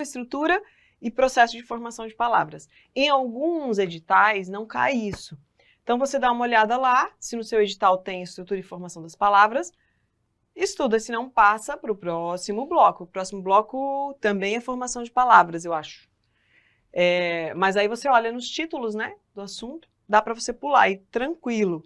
estrutura e processo de formação de palavras. Em alguns editais não cai isso. Então você dá uma olhada lá, se no seu edital tem estrutura e formação das palavras, estuda, se não passa para o próximo bloco. O próximo bloco também é formação de palavras, eu acho. Mas aí você olha nos títulos, né, do assunto, dá para você pular, e tranquilo.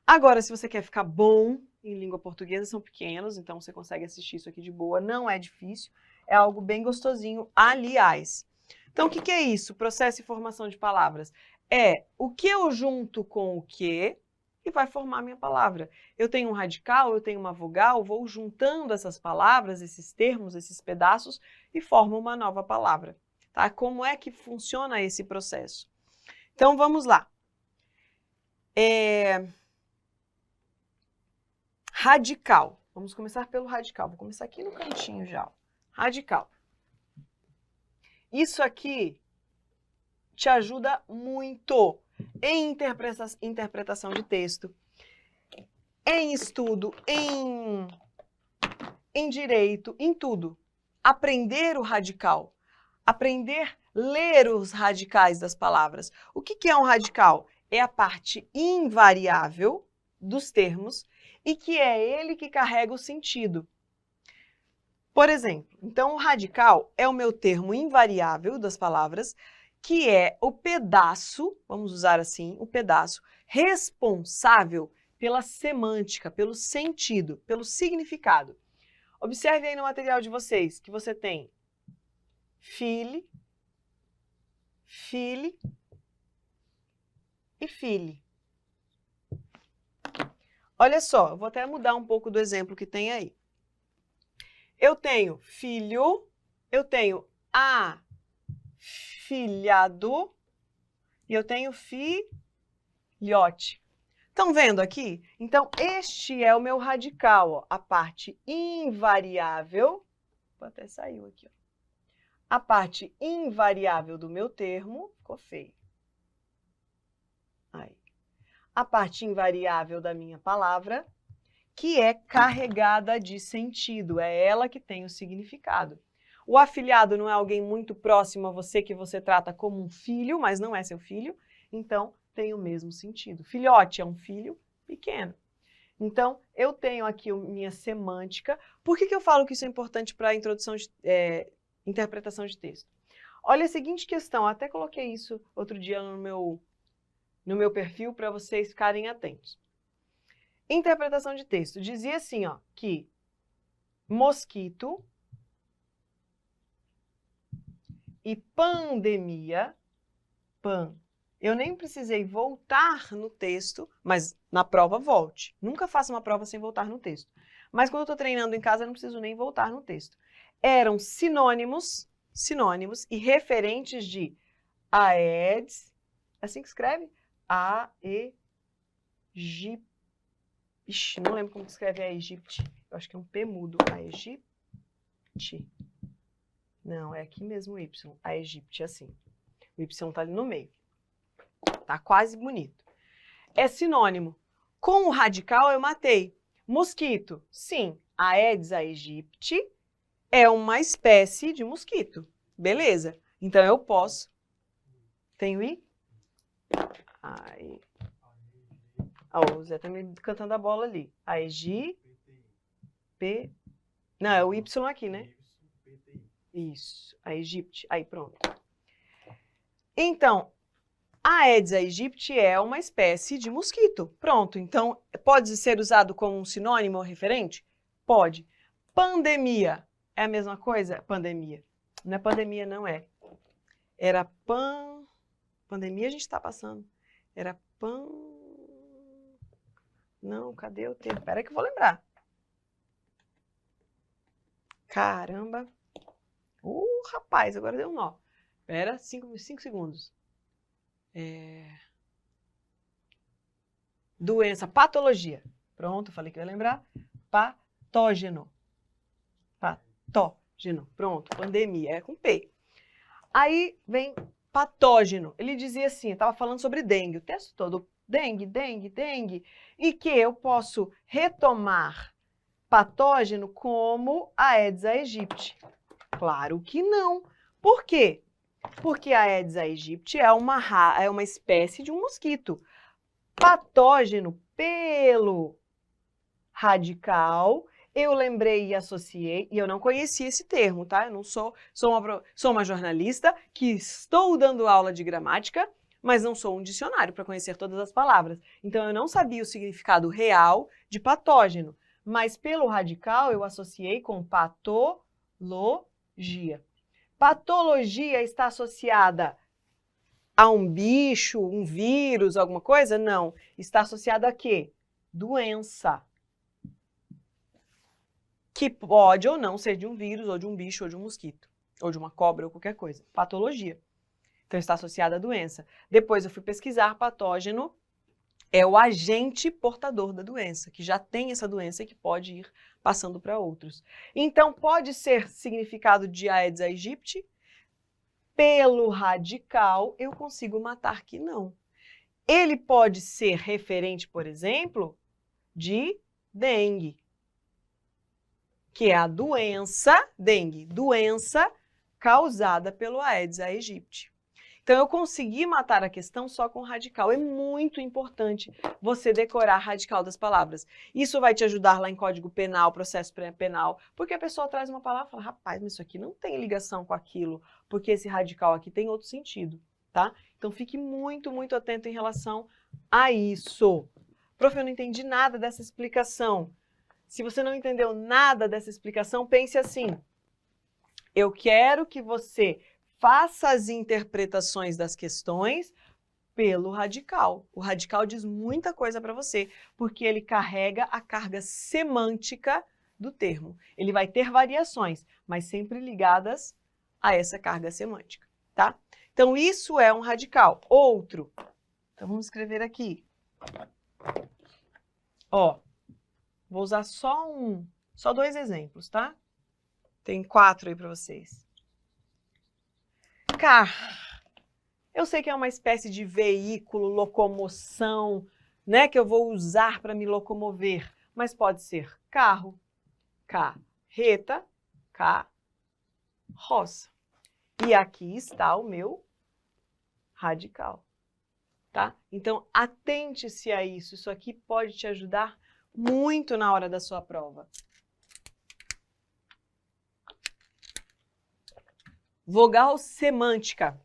Agora, se você quer ficar bom em língua portuguesa, são pequenos, então você consegue assistir isso aqui de boa, não é difícil, é algo bem gostosinho, aliás. Então, o que é isso? Processo e formação de palavras. É o que eu junto com o que e vai formar a minha palavra. Eu tenho um radical, eu tenho uma vogal, vou juntando essas palavras, esses termos, esses pedaços e formo uma nova palavra. Tá? Como é que funciona esse processo? Então, vamos lá. Radical. Vamos começar pelo radical. Vou começar aqui no cantinho já. Radical. Isso aqui te ajuda muito em interpretação de texto, em estudo, em direito, em tudo. Aprender o radical. Aprender a ler os radicais das palavras. O que é um radical? É a parte invariável dos termos e que é ele que carrega o sentido. Por exemplo, então o radical é o meu termo invariável das palavras, que é o pedaço, vamos usar assim, o pedaço responsável pela semântica, pelo sentido, pelo significado. Observe aí no material de vocês que você tem file, file e file. Olha só, eu vou até mudar um pouco do exemplo que tem aí. Eu tenho filho, eu tenho afilhado e eu tenho filhote. Estão vendo aqui? Então, este é o meu radical, ó, a parte invariável. Até saiu aqui, ó. A parte invariável do meu termo, ficou feio. Aí. A parte invariável da minha palavra, que é carregada de sentido, é ela que tem o significado. O afilhado não é alguém muito próximo a você que você trata como um filho, mas não é seu filho, então tem o mesmo sentido. Filhote é um filho pequeno. Então, eu tenho aqui minha semântica. Por que eu falo que isso é importante para a introdução de interpretação de texto? Olha a seguinte questão, até coloquei isso outro dia no meu perfil para vocês ficarem atentos. Interpretação de texto. Dizia assim, ó, que mosquito e pandemia, eu nem precisei voltar no texto, mas na prova volte. Nunca faça uma prova sem voltar no texto. Mas quando eu estou treinando em casa, eu não preciso nem voltar no texto. Eram sinônimos e referentes de Aedes, assim que escreve? Ixi, não lembro como escreve Aegypti. Eu acho que é um P mudo. Aegypti. Não, é aqui mesmo o Y. Aegypti, assim. O Y tá ali no meio. Tá quase bonito. É sinônimo. Com o radical eu matei. Mosquito. Sim, Aedes aegypti é uma espécie de mosquito. Beleza. Então eu posso. Tenho I? Aí. O Zé tá me cantando a bola ali. Não, é o Y aqui, né? Isso, Aegypti. Aí, pronto. Então, Aedes aegypti é uma espécie de mosquito. Pronto. Então, pode ser usado como um sinônimo ou referente? Pode. Pandemia é a mesma coisa? Pandemia. Não é pandemia, não é. Era pandemia a gente está passando. Era Não, cadê o termo? Espera que eu vou lembrar. Caramba. Rapaz, agora deu um nó. Espera, 5 segundos. Doença, patologia. Pronto, falei que eu ia lembrar. Patógeno. Patógeno. Pronto, pandemia, é com P. Aí vem patógeno. Ele dizia assim, estava falando sobre dengue, o texto todo. Dengue. E que eu posso retomar patógeno como Aedes aegypti. Claro que não, Por quê? Porque a Aedes aegypti é uma espécie de um mosquito patógeno pelo radical. Eu lembrei e associei, e eu não conhecia esse termo, tá? Eu não sou uma jornalista que estou dando aula de gramática, mas não sou um dicionário para conhecer todas as palavras. Então, eu não sabia o significado real de patógeno, mas pelo radical eu associei com patologia. Patologia está associada a um bicho, um vírus, alguma coisa? Não. Está associada a quê? Doença. Que pode ou não ser de um vírus, ou de um bicho, ou de um mosquito, ou de uma cobra, ou qualquer coisa. Patologia. Então, está associada à doença. Depois eu fui pesquisar, patógeno é o agente portador da doença, que já tem essa doença e que pode ir passando para outros. Então, pode ser significado de Aedes aegypti. Pelo radical, eu consigo matar que não. Ele pode ser referente, por exemplo, de dengue, que é a doença, dengue, doença causada pelo Aedes aegypti. Então, eu consegui matar a questão só com radical. É muito importante você decorar radical das palavras. Isso vai te ajudar lá em Código Penal, processo penal, porque a pessoa traz uma palavra e fala, rapaz, mas isso aqui não tem ligação com aquilo, porque esse radical aqui tem outro sentido, tá? Então, fique muito, muito atento em relação a isso. Prof, eu não entendi nada dessa explicação. Se você não entendeu nada dessa explicação, pense assim. Eu quero que você faça as interpretações das questões pelo radical. O radical diz muita coisa para você, porque ele carrega a carga semântica do termo. Ele vai ter variações, mas sempre ligadas a essa carga semântica, tá? Então, isso é um radical. Outro. Então, vamos escrever aqui. Ó, vou usar só 2 exemplos, tá? Tem 4 aí para vocês. Car. Eu sei que é uma espécie de veículo, locomoção, né, que eu vou usar para me locomover, mas pode ser carro, carreta, carroça. E aqui está o meu radical, tá? Então, atente-se a isso. Isso aqui pode te ajudar muito na hora da sua prova. Vogal semântica.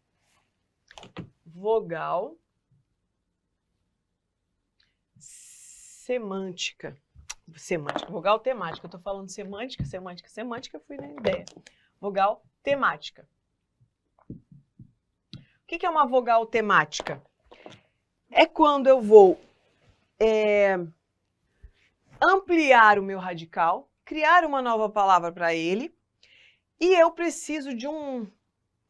Vogal semântica. Vogal temática. Eu tô falando semântica, fui na ideia. Vogal temática. O que é uma vogal temática? É quando eu vou ampliar o meu radical, criar uma nova palavra para ele, e eu preciso de um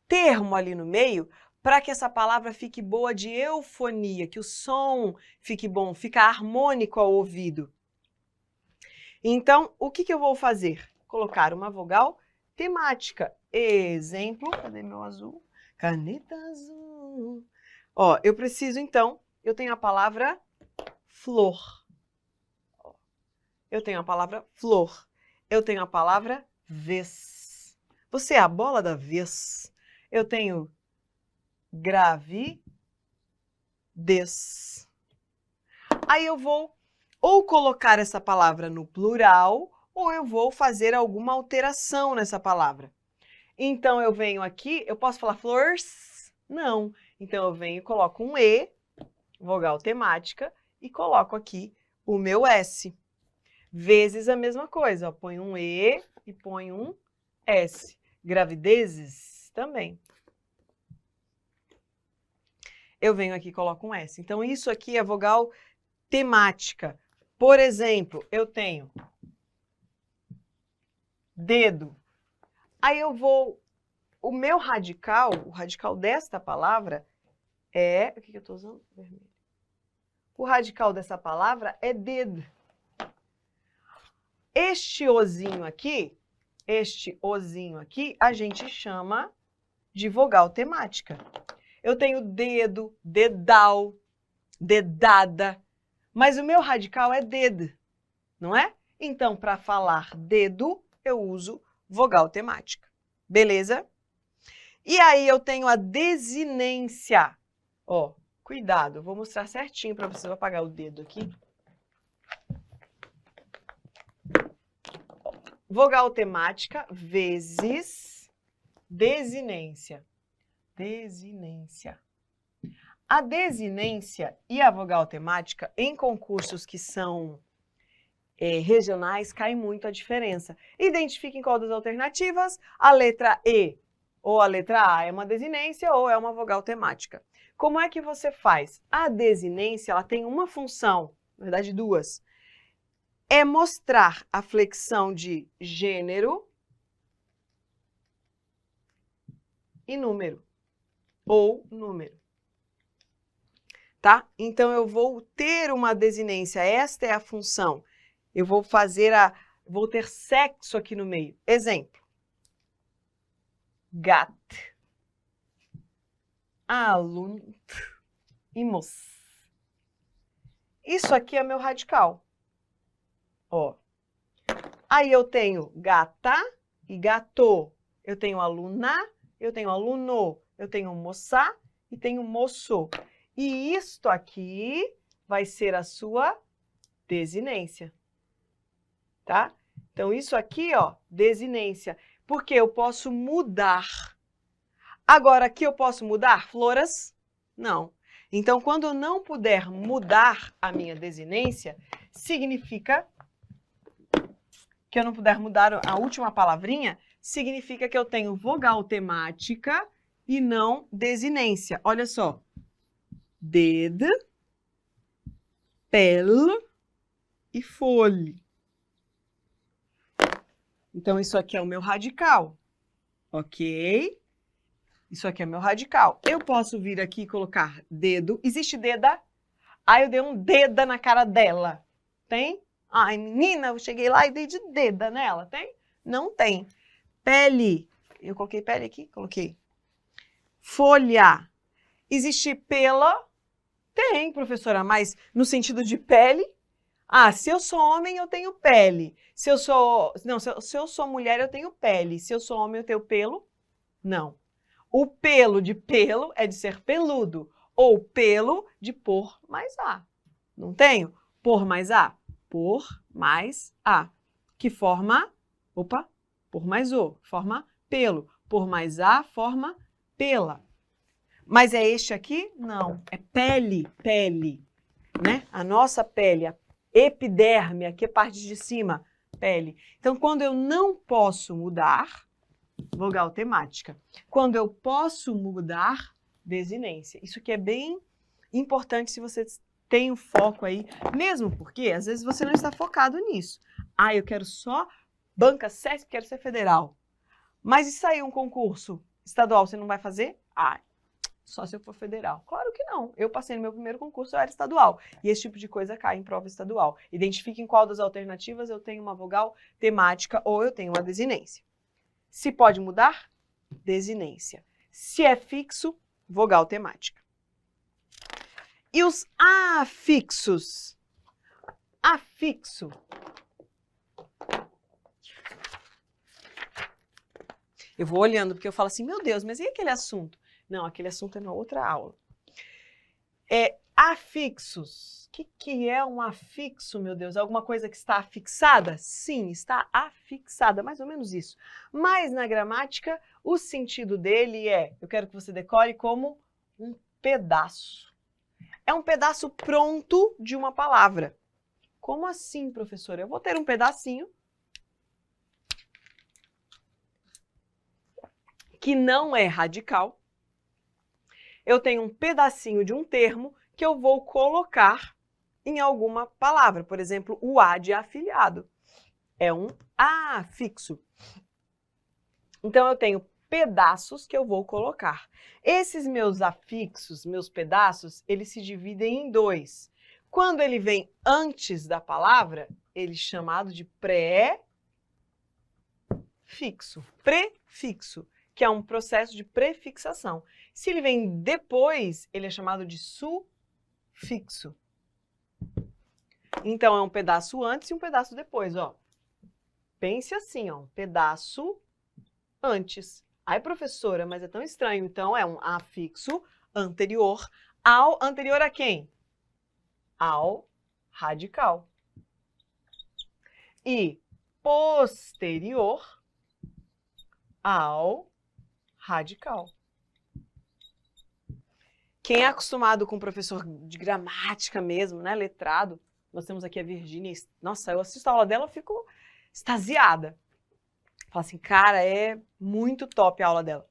termo ali no meio para que essa palavra fique boa de eufonia, que o som fique bom, fique harmônico ao ouvido. Então, o que eu vou fazer? Colocar uma vogal temática. Exemplo, cadê meu azul? Caneta azul. Ó, eu preciso então, eu tenho a palavra flor. Eu tenho a palavra flor. Eu tenho a palavra vez. Você é a bola da vez. Eu tenho gravidez. Aí eu vou ou colocar essa palavra no plural, ou eu vou fazer alguma alteração nessa palavra. Então, eu venho aqui, eu posso falar flores? Não. Então, eu venho e coloco um E, vogal temática, e coloco aqui o meu S. Vezes a mesma coisa, ó, põe um E e põe um S. Gravidezes também. Eu venho aqui e coloco um S. Então, isso aqui é vogal temática. Por exemplo, eu tenho dedo. Aí eu vou... O meu radical, o radical desta palavra é... O que eu estou usando? Vermelho. O radical dessa palavra é dedo. Este ozinho aqui, a gente chama de vogal temática. Eu tenho dedo, dedal, dedada, mas o meu radical é dedo, não é? Então, para falar dedo, eu uso vogal temática. Beleza? E aí eu tenho a desinência. Ó, cuidado, vou mostrar certinho para você. Vou apagar o dedo aqui. Vogal temática vezes desinência. Desinência. A desinência e a vogal temática, em concursos que são regionais, cai muito a diferença. Identifiquem qual das alternativas. A letra E ou a letra A é uma desinência ou é uma vogal temática. Como é que você faz? A desinência, ela tem uma função, na verdade duas. É mostrar a flexão de gênero e número, ou número. Tá? Então, eu vou ter uma desinência, esta é a função. Eu vou vou ter sexo aqui no meio. Exemplo. Gat. Aluno. Imos. Isso aqui é meu radical. Ó. Aí eu tenho gata e gato. Eu tenho aluna, eu tenho aluno, eu tenho moça e tenho moço. E isto aqui vai ser a sua desinência, tá? Então, isso aqui, ó, desinência, porque eu posso mudar. Agora, aqui eu posso mudar floras? Não. Então, quando eu não puder mudar a minha desinência, significa que eu não puder mudar a última palavrinha, significa que eu tenho vogal temática e não desinência. Olha só. Ded, pel e folhe. Então, isso aqui é o meu radical, ok? Isso aqui é meu radical. Eu posso vir aqui e colocar dedo. Existe deda? Ah, eu dei um deda na cara dela. Tem? Ai, menina, eu cheguei lá e dei de deda nela. Tem? Não tem. Pele. Eu coloquei pele aqui? Coloquei. Folha. Existe pela? Tem, professora, mas no sentido de pele? Ah, se eu sou homem, eu tenho pele. Se eu sou mulher, eu tenho pele. Se eu sou homem, eu tenho pelo? Não. O pelo de pelo é de ser peludo. Ou pelo de por mais A. Não tenho? Por mais A. Por mais A. Que forma? Opa, por mais O. Forma pelo. Por mais A forma pela. Mas é este aqui? Não. É pele, pele. Né? A nossa pele, a epiderme, aqui a parte de cima, pele. Então, quando eu não posso mudar, vogal temática. Quando eu posso mudar, desinência. Isso aqui é bem importante se você tem um foco aí, mesmo porque às vezes você não está focado nisso. Ah, eu quero só banca CESP, quero ser federal. Mas e sair um concurso estadual, você não vai fazer? Ah, só se eu for federal. Claro que não. Eu passei no meu primeiro concurso, eu era estadual. E esse tipo de coisa cai em prova estadual. Identifiquem qual das alternativas eu tenho uma vogal temática ou eu tenho uma desinência. Se pode mudar, desinência. Se é fixo, vogal temática. E os afixos? Afixo. Eu vou olhando porque eu falo assim, meu Deus, mas e aquele assunto? Não, aquele assunto é na outra aula. Afixos. O que é um afixo, meu Deus? Alguma coisa que está afixada? Sim, está afixada, mais ou menos isso. Mas na gramática, o sentido dele eu quero que você decore como um pedaço. É um pedaço pronto de uma palavra. Como assim, professora? Eu vou ter um pedacinho que não é radical. Eu tenho um pedacinho de um termo que eu vou colocar em alguma palavra. Por exemplo, o A de afiliado. É um afixo. Então, eu tenho pedaços que eu vou colocar. Esses meus afixos, meus pedaços, eles se dividem em dois. Quando ele vem antes da palavra, ele é chamado de pré-fixo. Prefixo, que é um processo de prefixação. Se ele vem depois, ele é chamado de sufixo. Então, é um pedaço antes e um pedaço depois, ó. Pense assim, ó, um pedaço antes. Ai, professora, mas é tão estranho. Então, é um afixo anterior ao... Anterior a quem? Ao radical. E posterior ao radical. Quem é acostumado com o professor de gramática mesmo, né, letrado, nós temos aqui a Virgínia. Nossa, eu assisto a aula dela e fico extasiada. Fala assim, cara, é muito top a aula dela.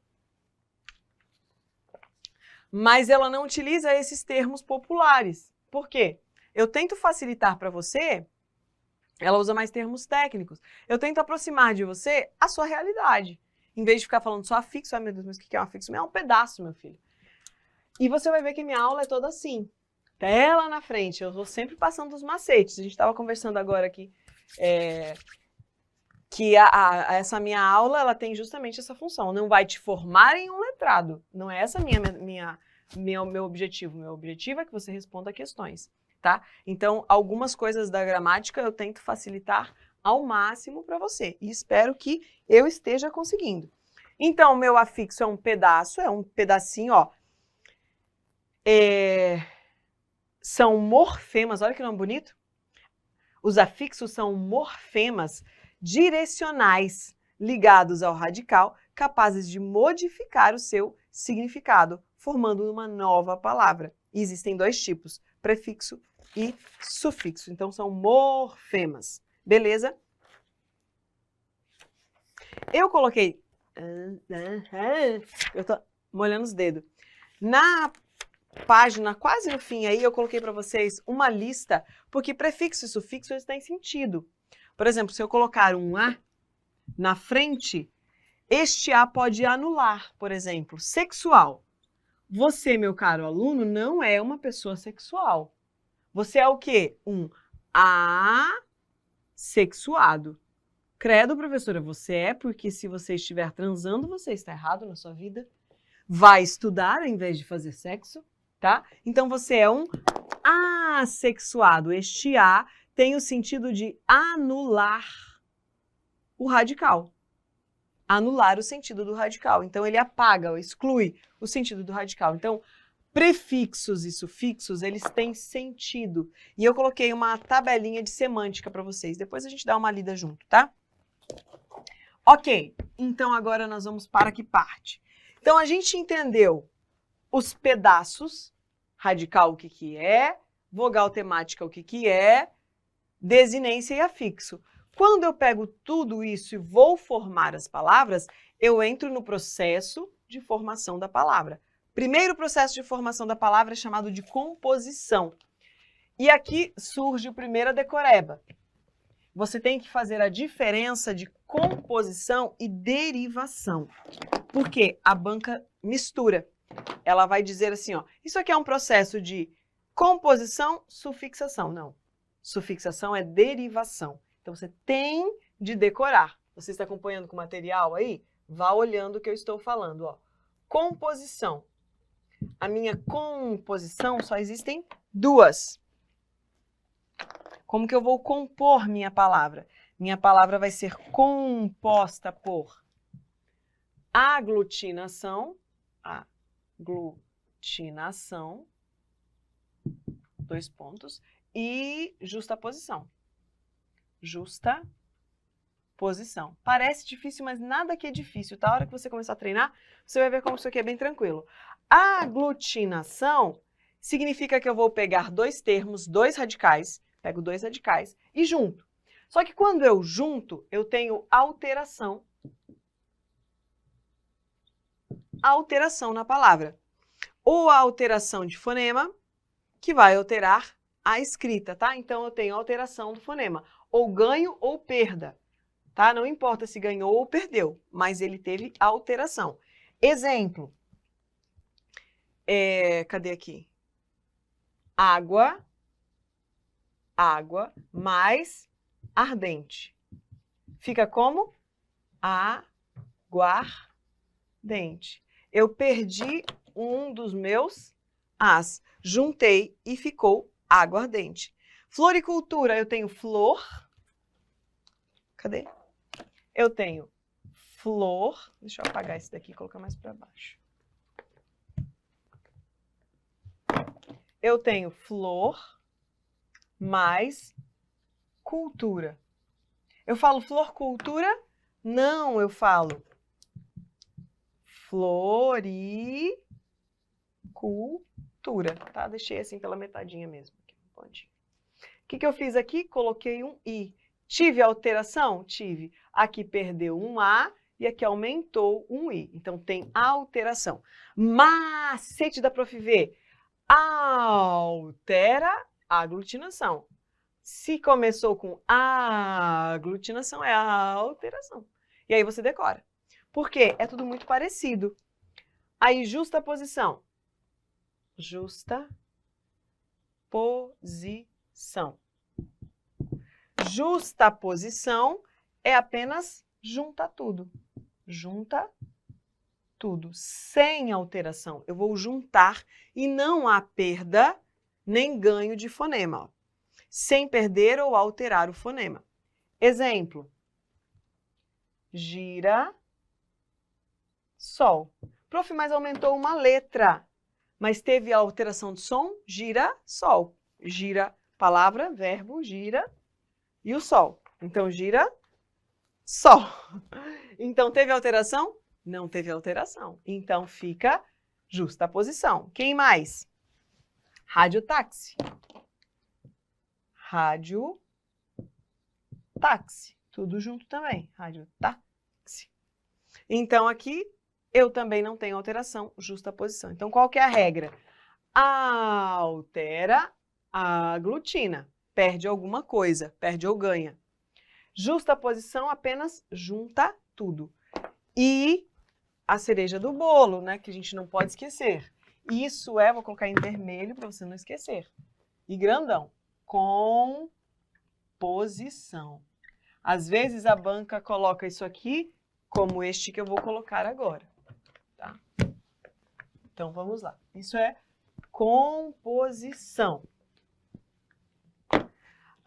Mas ela não utiliza esses termos populares. Por quê? Eu tento facilitar para você, ela usa mais termos técnicos. Eu tento aproximar de você a sua realidade. Em vez de ficar falando só afixo, ai meu Deus, mas o que é um afixo? É um pedaço, meu filho. E você vai ver que minha aula é toda assim. Até lá na frente, eu vou sempre passando os macetes. A gente estava conversando agora aqui que essa minha aula, ela tem justamente essa função. Não vai te formar em um letrado. Não é essa meu objetivo. Meu objetivo é que você responda questões, tá? Então, algumas coisas da gramática eu tento facilitar ao máximo para você. E espero que eu esteja conseguindo. Então, meu afixo é um pedacinho, ó. São morfemas, olha que nome bonito. Os afixos são morfemas direcionais ligados ao radical, capazes de modificar o seu significado, formando uma nova palavra. E existem dois tipos, prefixo e sufixo. Então, são morfemas. Beleza? Eu coloquei... Eu tô molhando os dedos. Na página quase no fim aí, eu coloquei para vocês uma lista, porque prefixo e sufixo eles têm sentido. Por exemplo, se eu colocar um A na frente, este A pode anular, por exemplo, sexual. Você, meu caro aluno, não é uma pessoa sexual. Você é o quê? Um assexuado. Credo, professora, você é, porque se você estiver transando, você está errado na sua vida. Vai estudar ao invés de fazer sexo, tá? Então, você é um assexuado. Este A tem o sentido de anular o radical. Anular o sentido do radical. Então, ele apaga ou exclui o sentido do radical. Então, prefixos e sufixos, eles têm sentido. E eu coloquei uma tabelinha de semântica para vocês. Depois a gente dá uma lida junto, tá? Ok, então agora nós vamos para que parte? Então, a gente entendeu os pedaços, radical o que é, vogal temática o que é, desinência e afixo. Quando eu pego tudo isso e vou formar as palavras, eu entro no processo de formação da palavra. Primeiro processo de formação da palavra é chamado de composição. E aqui surge o primeiro decoreba. Você tem que fazer a diferença de composição e derivação. Porque a banca mistura. Ela vai dizer assim, ó, isso aqui é um processo de composição, sufixação. Não, sufixação é derivação. Então, você tem de decorar. Você está acompanhando com o material aí? Vá olhando o que eu estou falando, ó. Composição. A minha composição só existem duas. Como que eu vou compor minha palavra? Minha palavra vai ser composta por aglutinação, dois pontos, e justaposição. Justaposição. Parece difícil, mas nada aqui é difícil, tá? A hora que você começar a treinar, você vai ver como isso aqui é bem tranquilo. Aglutinação significa que eu vou pegar dois termos, dois radicais, pego dois radicais e junto. Só que quando eu junto, eu tenho alteração. Alteração na palavra. Ou a alteração de fonema, que vai alterar a escrita, tá? Então, eu tenho alteração do fonema. Ou ganho ou perda, tá? Não importa se ganhou ou perdeu, mas ele teve alteração. Exemplo. Cadê aqui? Água mais ardente. Fica como? Aguardente. Eu perdi um dos meus as, juntei e ficou aguardente. Floricultura, eu tenho flor. Cadê? Eu tenho flor. Deixa eu apagar esse daqui e colocar mais para baixo. Eu tenho flor mais cultura. Eu falo floricultura? Não, eu falo floricultura, tá? Deixei assim pela metadinha mesmo. O que eu fiz aqui? Coloquei um I. Tive alteração? Tive. Aqui perdeu um A e aqui aumentou um I. Então, tem alteração. Macete da Prof. V. Altera a aglutinação. Se começou com aglutinação, é a alteração. E aí você decora. Por quê? É tudo muito parecido. Aí, justaposição. Justaposição. Justaposição é apenas junta tudo. Junta tudo, sem alteração. Eu vou juntar e não há perda nem ganho de fonema. Sem perder ou alterar o fonema. Exemplo. Gira, sol. Prof, mas aumentou uma letra. Mas teve a alteração de som? Gira, sol. Gira, palavra, verbo, gira e o sol. Então, gira, sol. Então, teve alteração? Não teve alteração. Então, fica justaposição. Quem mais? Radiotáxi. Radiotáxi. Tudo junto também. Radiotáxi. Então, aqui, eu também não tenho alteração, justaposição. Então, qual que é a regra? Altera a aglutina. Perde alguma coisa, perde ou ganha. Justaposição apenas junta tudo. E a cereja do bolo, né, que a gente não pode esquecer. Isso vou colocar em vermelho para você não esquecer. E grandão. Composição. Às vezes a banca coloca isso aqui como este que eu vou colocar agora. Tá? Então vamos lá. Isso é composição.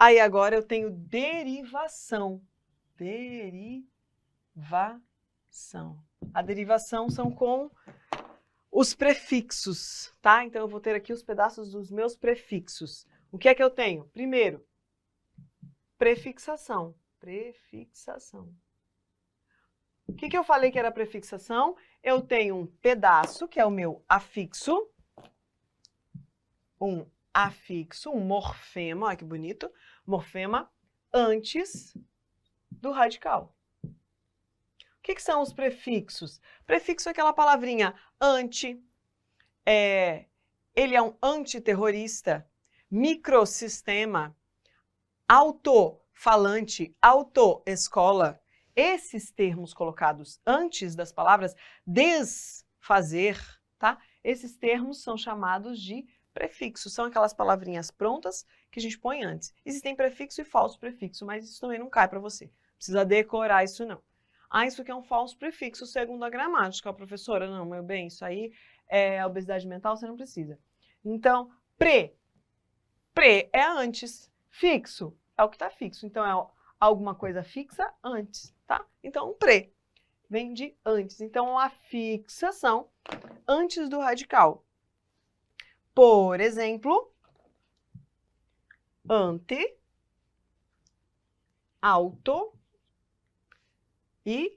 Aí agora eu tenho derivação. Derivação. A derivação são com os prefixos, tá? Então eu vou ter aqui os pedaços dos meus prefixos. O que é que eu tenho? Primeiro, prefixação. Prefixação. O que eu falei que era prefixação? Eu tenho um pedaço, que é o meu afixo. Um afixo, um morfema, olha que bonito. Morfema antes do radical. O que são os prefixos? Prefixo é aquela palavrinha anti, ele é um antiterrorista, microsistema, autofalante, autoescola. Esses termos colocados antes das palavras desfazer, tá? Esses termos são chamados de prefixos, são aquelas palavrinhas prontas que a gente põe antes. Existem prefixo e falso prefixo, mas isso também não cai para você. Precisa decorar isso não. Ah, isso aqui é um falso prefixo segundo a gramática, professora. Não, meu bem, isso aí é obesidade mental, você não precisa. Então, pre é antes, fixo é o que está fixo. Então, é alguma coisa fixa antes, tá? Então, pre vem de antes. Então, a fixação antes do radical. Por exemplo, ante, auto e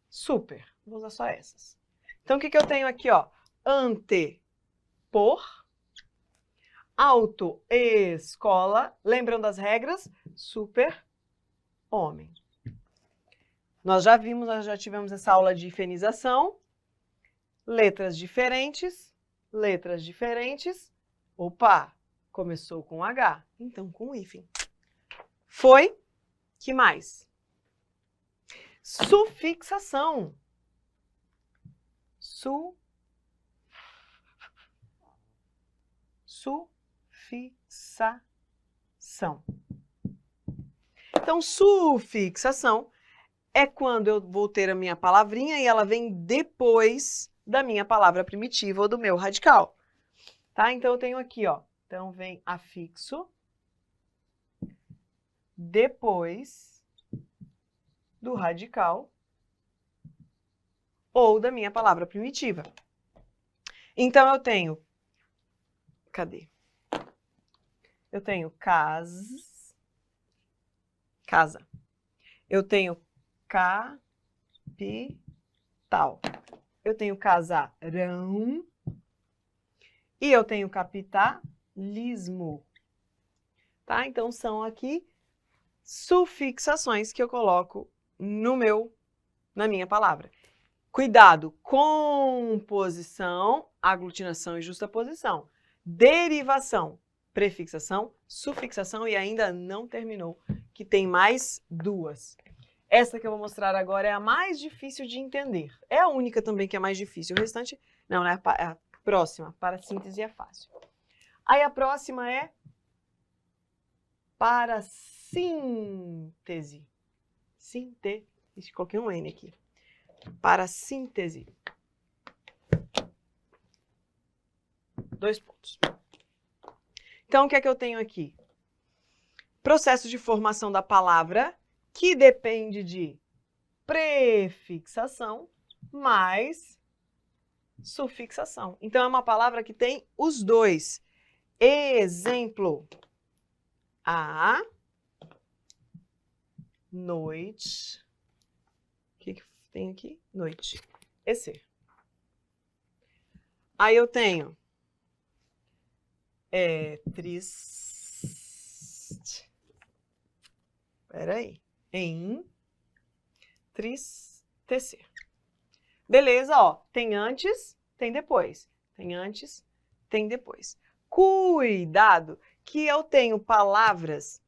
super. Vou usar só essas. Então, o que eu tenho aqui, ó? Ante, por, auto, escola. Lembram das regras? Super, homem. Nós já vimos, nós já tivemos essa aula de hifenização. Letras diferentes. Letras diferentes. Opa, começou com H, então com hífen. Foi, que mais? Sufixação. Sufixação. Então, sufixação é quando eu vou ter a minha palavrinha e ela vem depois da minha palavra primitiva ou do meu radical. Tá? Então, eu tenho aqui, ó. Então, vem afixo depois do radical ou da minha palavra primitiva. Então, eu tenho... Cadê? Eu tenho casa. Eu tenho capital. Eu tenho casarão. E eu tenho capitalismo. Tá? Então, são aqui sufixações que eu coloco na minha palavra. Cuidado, composição, aglutinação e justaposição. Derivação, prefixação, sufixação e ainda não terminou, que tem mais duas. Essa que eu vou mostrar agora é a mais difícil de entender. É a única também que é mais difícil. O restante, não, né? A próxima, para síntese é fácil. Aí a próxima é para síntese. Coloquei um N aqui. Para síntese. 2 pontos. Então, o que é que eu tenho aqui? Processo de formação da palavra, que depende de prefixação mais sufixação. Então, é uma palavra que tem os dois. Exemplo. A noite. O que tem aqui? Noite. Esse. Aí eu tenho triste. Peraí. Entristecer. Beleza, ó. Tem antes, tem depois. Tem antes, tem depois. Cuidado que eu tenho palavras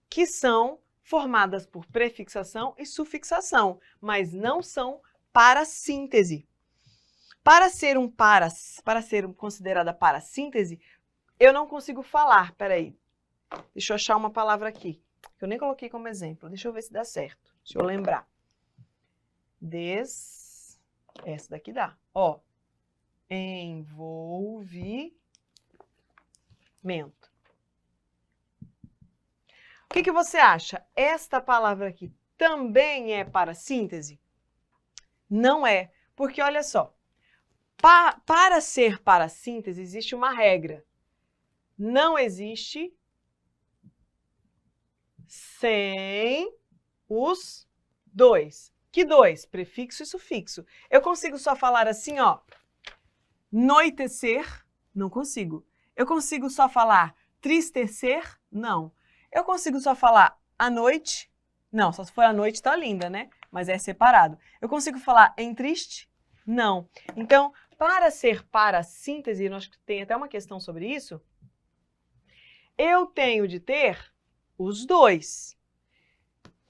que são formadas por prefixação e sufixação, mas não são para síntese. Para ser considerada para síntese, eu não consigo falar. Peraí, deixa eu achar uma palavra aqui, que eu nem coloquei como exemplo. Deixa eu ver se dá certo. Deixa eu lembrar. Essa daqui dá. Ó, envolvimento. O que você acha? Esta palavra aqui também é para síntese? Não é, porque olha só, para ser para síntese existe uma regra. Não existe sem os dois. Que dois? Prefixo e sufixo. Eu consigo só falar assim, ó, noitecer? Não consigo. Eu consigo só falar tristecer? Não. Eu consigo só falar à noite? Não, só se for à noite tá linda, né? Mas é separado. Eu consigo falar em triste? Não. Então, para ser para síntese, nós tem até uma questão sobre isso, eu tenho de ter os dois.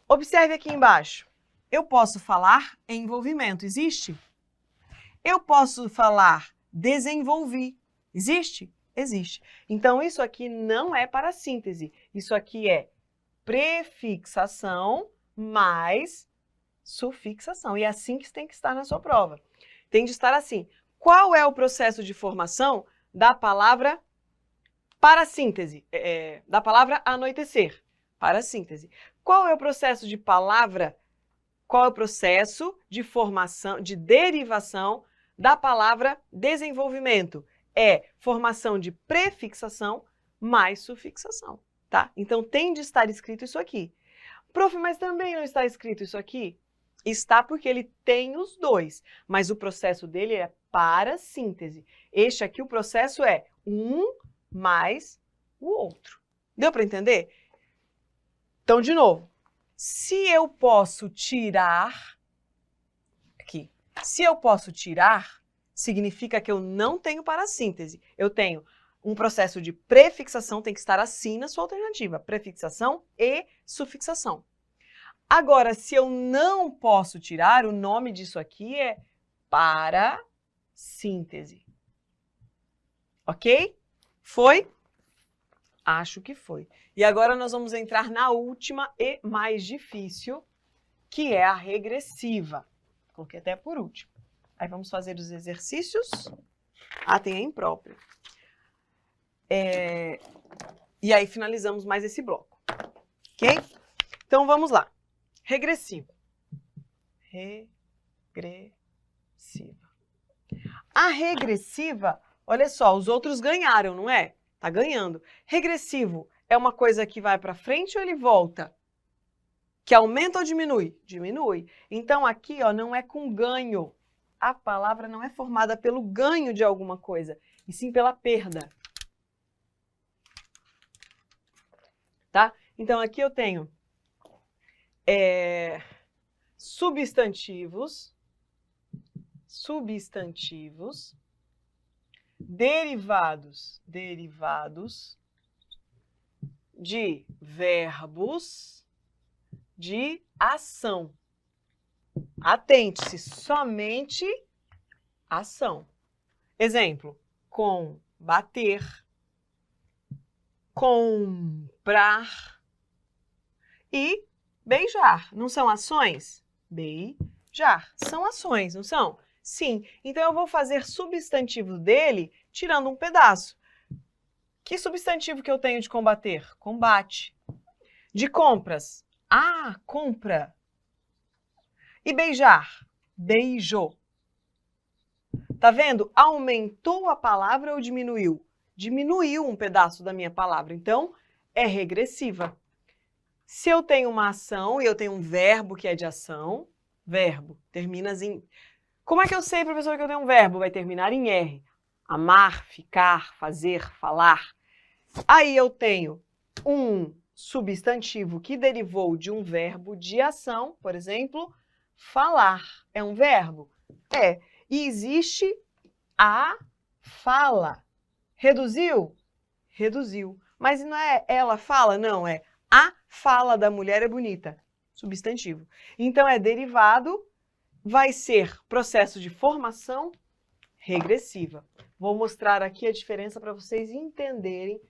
Observe aqui embaixo. Eu posso falar envolvimento, existe? Eu posso falar desenvolvi, existe? Existe. Então, isso aqui não é para síntese. Isso aqui é prefixação mais sufixação. E é assim que tem que estar na sua prova. Tem de estar assim. Qual é o processo de formação da palavra para síntese? Da palavra anoitecer, para síntese. Qual é o processo de palavra? Qual é o processo de formação, de derivação da palavra desenvolvimento? É formação de prefixação mais sufixação, tá? Então, tem de estar escrito isso aqui. Prof, mas também não está escrito isso aqui? Está porque ele tem os dois, mas o processo dele é para síntese. Este aqui, o processo é um mais o outro. Deu para entender? Então, de novo, se eu posso tirar, aqui, se eu posso tirar, significa que eu não tenho para síntese. Eu tenho um processo de prefixação, tem que estar assim na sua alternativa. Prefixação e sufixação. Agora, se eu não posso tirar, o nome disso aqui é para síntese. Ok? Foi? Acho que foi. E agora nós vamos entrar na última e mais difícil, que é a regressiva. Coloquei até por último. Aí vamos fazer os exercícios. Ah, tem a imprópria. E aí finalizamos mais esse bloco. Ok? Então vamos lá. Regressivo. Regressivo. regressiva. A regressiva, olha só, os outros ganharam, não é? Tá ganhando. Regressivo é uma coisa que vai para frente ou ele volta? Que aumenta ou diminui? Diminui. Então aqui, ó, não é com ganho. A palavra não é formada pelo ganho de alguma coisa, e sim pela perda. Tá? Então aqui eu tenho substantivos, derivados de verbos de ação. Atente-se, somente ação. Exemplo, combater, comprar e beijar. Não são ações? Beijar. São ações, não são? Sim. Então, eu vou fazer substantivo dele tirando um pedaço. Que substantivo que eu tenho de combater? Combate. De compras? Ah, compra. E beijar? Beijou. Tá vendo? Aumentou a palavra ou diminuiu? Diminuiu um pedaço da minha palavra. Então, é regressiva. Se eu tenho uma ação e eu tenho um verbo que é de ação, verbo termina em... Como é que eu sei, professor, que eu tenho um verbo? Vai terminar em R. Amar, ficar, fazer, falar. Aí eu tenho um substantivo que derivou de um verbo de ação, por exemplo, falar. É um verbo? É. E existe a fala. Reduziu? Reduziu. Mas não é ela fala? Não, é a fala da mulher é bonita. Substantivo. Então, é derivado, vai ser processo de formação regressiva. Vou mostrar aqui a diferença para vocês entenderem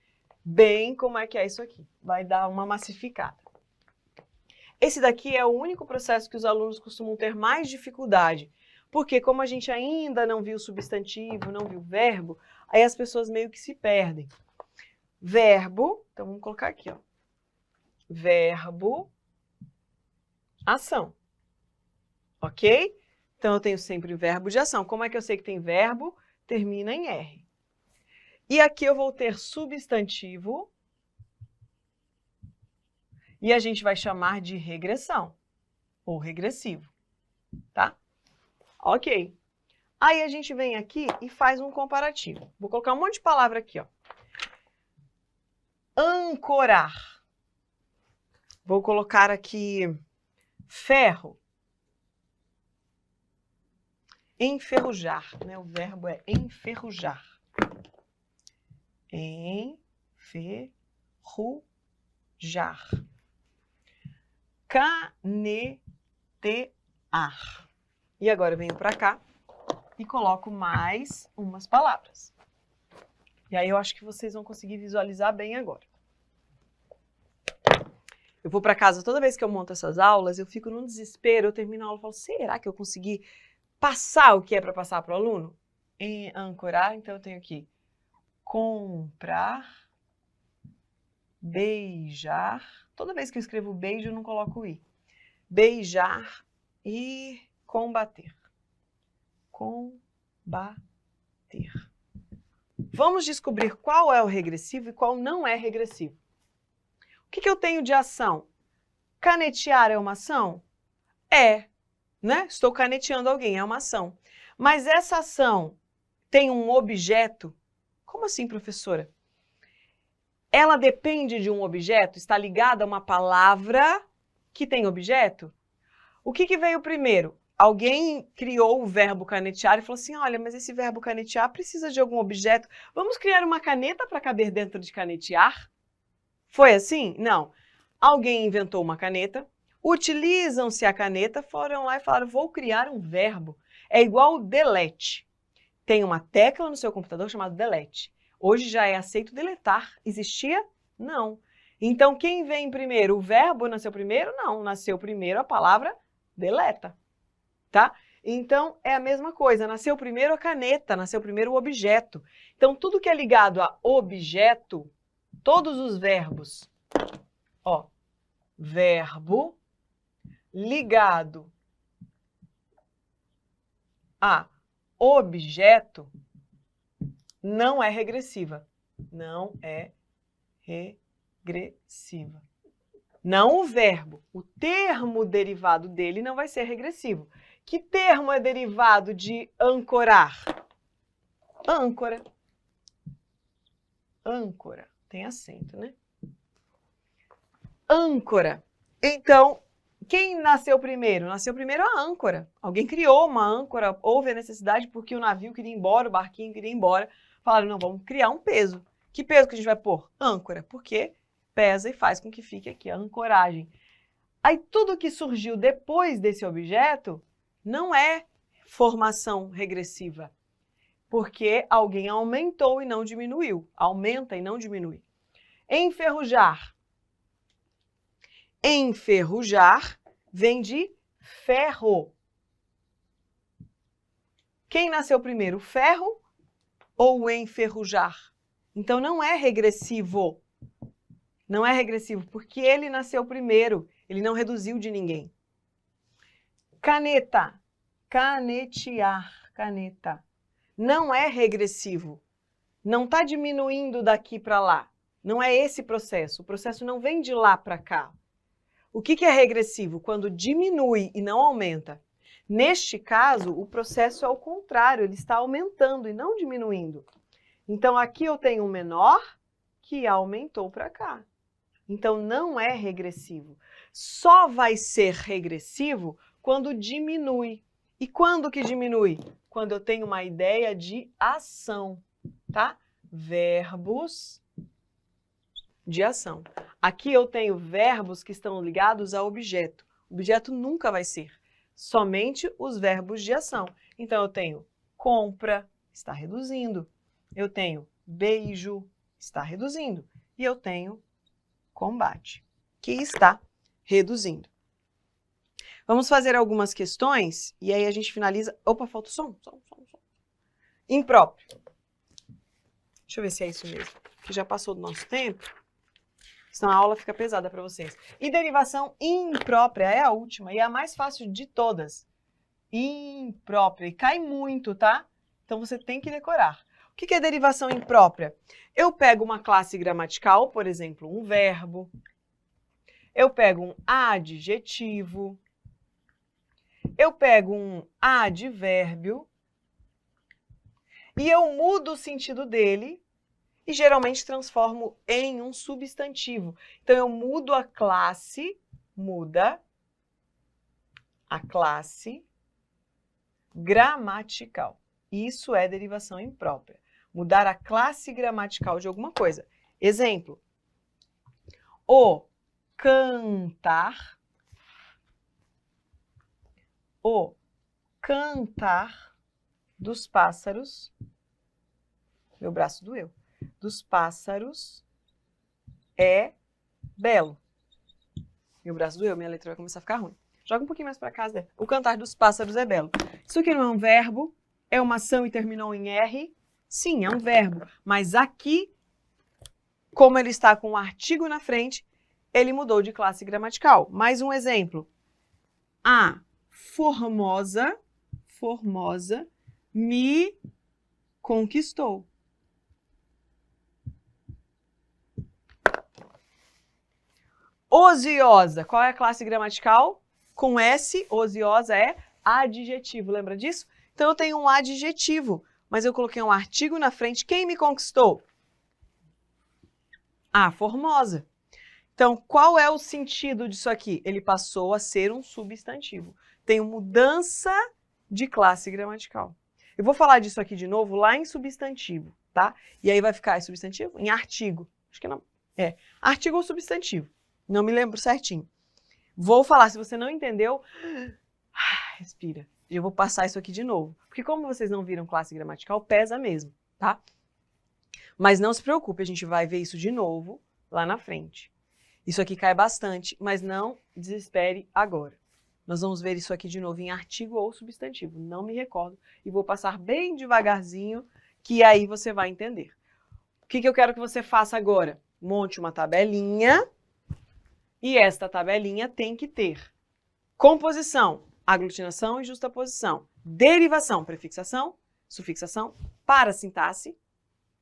bem como é que é isso aqui. Vai dar uma massificada. Esse daqui é o único processo que os alunos costumam ter mais dificuldade, porque como a gente ainda não viu substantivo, não viu verbo, aí as pessoas meio que se perdem. Verbo, então vamos colocar aqui, ó. Verbo, ação. Ok? Então eu tenho sempre o verbo de ação. Como é que eu sei que tem verbo? Termina em R. E aqui eu vou ter substantivo e a gente vai chamar de regressão ou regressivo, tá? Ok. Aí a gente vem aqui e faz um comparativo. Vou colocar um monte de palavra aqui, ó. Ancorar. Vou colocar aqui ferro. Enferrujar, né? O verbo é enferrujar. Enferrujar. Canetear. E agora eu venho para cá e coloco mais umas palavras. E aí eu acho que vocês vão conseguir visualizar bem agora. Eu vou para casa, toda vez que eu monto essas aulas, eu fico num desespero, eu termino a aula e falo, será que eu consegui passar o que é para passar para o aluno? Em ancorar, então eu tenho aqui comprar, beijar. Toda vez que eu escrevo beijo, eu não coloco o i. Beijar e combater. Combater. Vamos descobrir qual é o regressivo e qual não é regressivo. O que eu tenho de ação? Canetear é uma ação? É, né? Estou caneteando alguém, é uma ação. Mas essa ação tem um objeto? Como assim, professora? Ela depende de um objeto? Está ligada a uma palavra que tem objeto? O que veio primeiro? Alguém criou o verbo canetear e falou assim, olha, mas esse verbo canetear precisa de algum objeto. Vamos criar uma caneta para caber dentro de canetear? Foi assim? Não. Alguém inventou uma caneta, utilizam-se a caneta, foram lá e falaram, vou criar um verbo. É igual o delete. Tem uma tecla no seu computador chamada delete. Hoje já é aceito deletar. Existia? Não. Então, quem vem primeiro? O verbo nasceu primeiro? Não. Nasceu primeiro a palavra deleta. Tá? Então, é a mesma coisa. Nasceu primeiro a caneta, nasceu primeiro o objeto. Então, tudo que é ligado a objeto, todos os verbos, ó, verbo ligado objeto não é regressiva. Não é regressiva. Não o verbo. O termo derivado dele não vai ser regressivo. Que termo é derivado de ancorar? Âncora. Âncora. Tem acento, né? Âncora. Então, quem nasceu primeiro? Nasceu primeiro a âncora. Alguém criou uma âncora, houve a necessidade porque o navio queria ir embora, o barquinho queria ir embora. Falaram, não, vamos criar um peso. Que peso que a gente vai pôr? Âncora. Porque pesa e faz com que fique aqui a ancoragem. Aí tudo que surgiu depois desse objeto não é formação regressiva. Porque alguém aumentou e não diminuiu. Aumenta e não diminui. Enferrujar. Enferrujar vem de ferro. Quem nasceu primeiro, o ferro ou o enferrujar? Então não é regressivo. Não é regressivo, porque ele nasceu primeiro. Ele não reduziu de ninguém. Caneta. Canetear. Caneta. Não é regressivo. Não está diminuindo daqui para lá. Não é esse processo. O processo não vem de lá para cá. O que é regressivo? Quando diminui e não aumenta. Neste caso, o processo é o contrário, ele está aumentando e não diminuindo. Então, aqui eu tenho um menor que aumentou para cá. Então, não é regressivo. Só vai ser regressivo quando diminui. E quando que diminui? Quando eu tenho uma ideia de ação, tá? Verbos de ação. Aqui eu tenho verbos que estão ligados a objeto. Objeto nunca vai ser. Somente os verbos de ação. Então, eu tenho compra, está reduzindo. Eu tenho beijo, está reduzindo. E eu tenho combate, que está reduzindo. Vamos fazer algumas questões e aí a gente finaliza. Opa, falta o som. Impróprio. Deixa eu ver se é isso mesmo, que já passou do nosso tempo. Senão a aula fica pesada para vocês. E derivação imprópria é a última e é a mais fácil de todas. Imprópria. E cai muito, tá? Então você tem que decorar. O que é derivação imprópria? Eu pego uma classe gramatical, por exemplo, um verbo. Eu pego um adjetivo. Eu pego um advérbio. E eu mudo o sentido dele. E geralmente transformo em um substantivo. Então, eu mudo a classe, muda a classe gramatical. Isso é derivação imprópria. Mudar a classe gramatical de alguma coisa. Exemplo. O cantar. O cantar dos pássaros. Meu braço doeu. Dos pássaros é belo. Meu braço doeu, minha letra vai começar a ficar ruim. Joga um pouquinho mais para casa. Né? O cantar dos pássaros é belo. Isso aqui não é um verbo, é uma ação e terminou em R. Sim, é um verbo. Mas aqui, como ele está com um artigo na frente, ele mudou de classe gramatical. Mais um exemplo. A Formosa me conquistou. Ociosa, qual é a classe gramatical? Com S, ociosa é adjetivo, lembra disso? Então eu tenho um adjetivo, mas eu coloquei um artigo na frente. Quem me conquistou? A Formosa. Então, qual é o sentido disso aqui? Ele passou a ser um substantivo. Tem mudança de classe gramatical. Eu vou falar disso aqui de novo lá em substantivo, tá? E aí vai ficar substantivo? Em artigo. Acho que não. É, artigo ou substantivo. Não me lembro certinho. Vou falar, se você não entendeu, respira. Eu vou passar isso aqui de novo. Porque como vocês não viram classe gramatical, pesa mesmo, tá? Mas não se preocupe, a gente vai ver isso de novo lá na frente. Isso aqui cai bastante, mas não desespere agora. Nós vamos ver isso aqui de novo em artigo ou substantivo. Não me recordo. E vou passar bem devagarzinho, que aí você vai entender. O que eu quero que você faça agora? Monte uma tabelinha. E esta tabelinha tem que ter composição. aglutinação e justaposição, derivação, prefixação, sufixação, parasintaxe,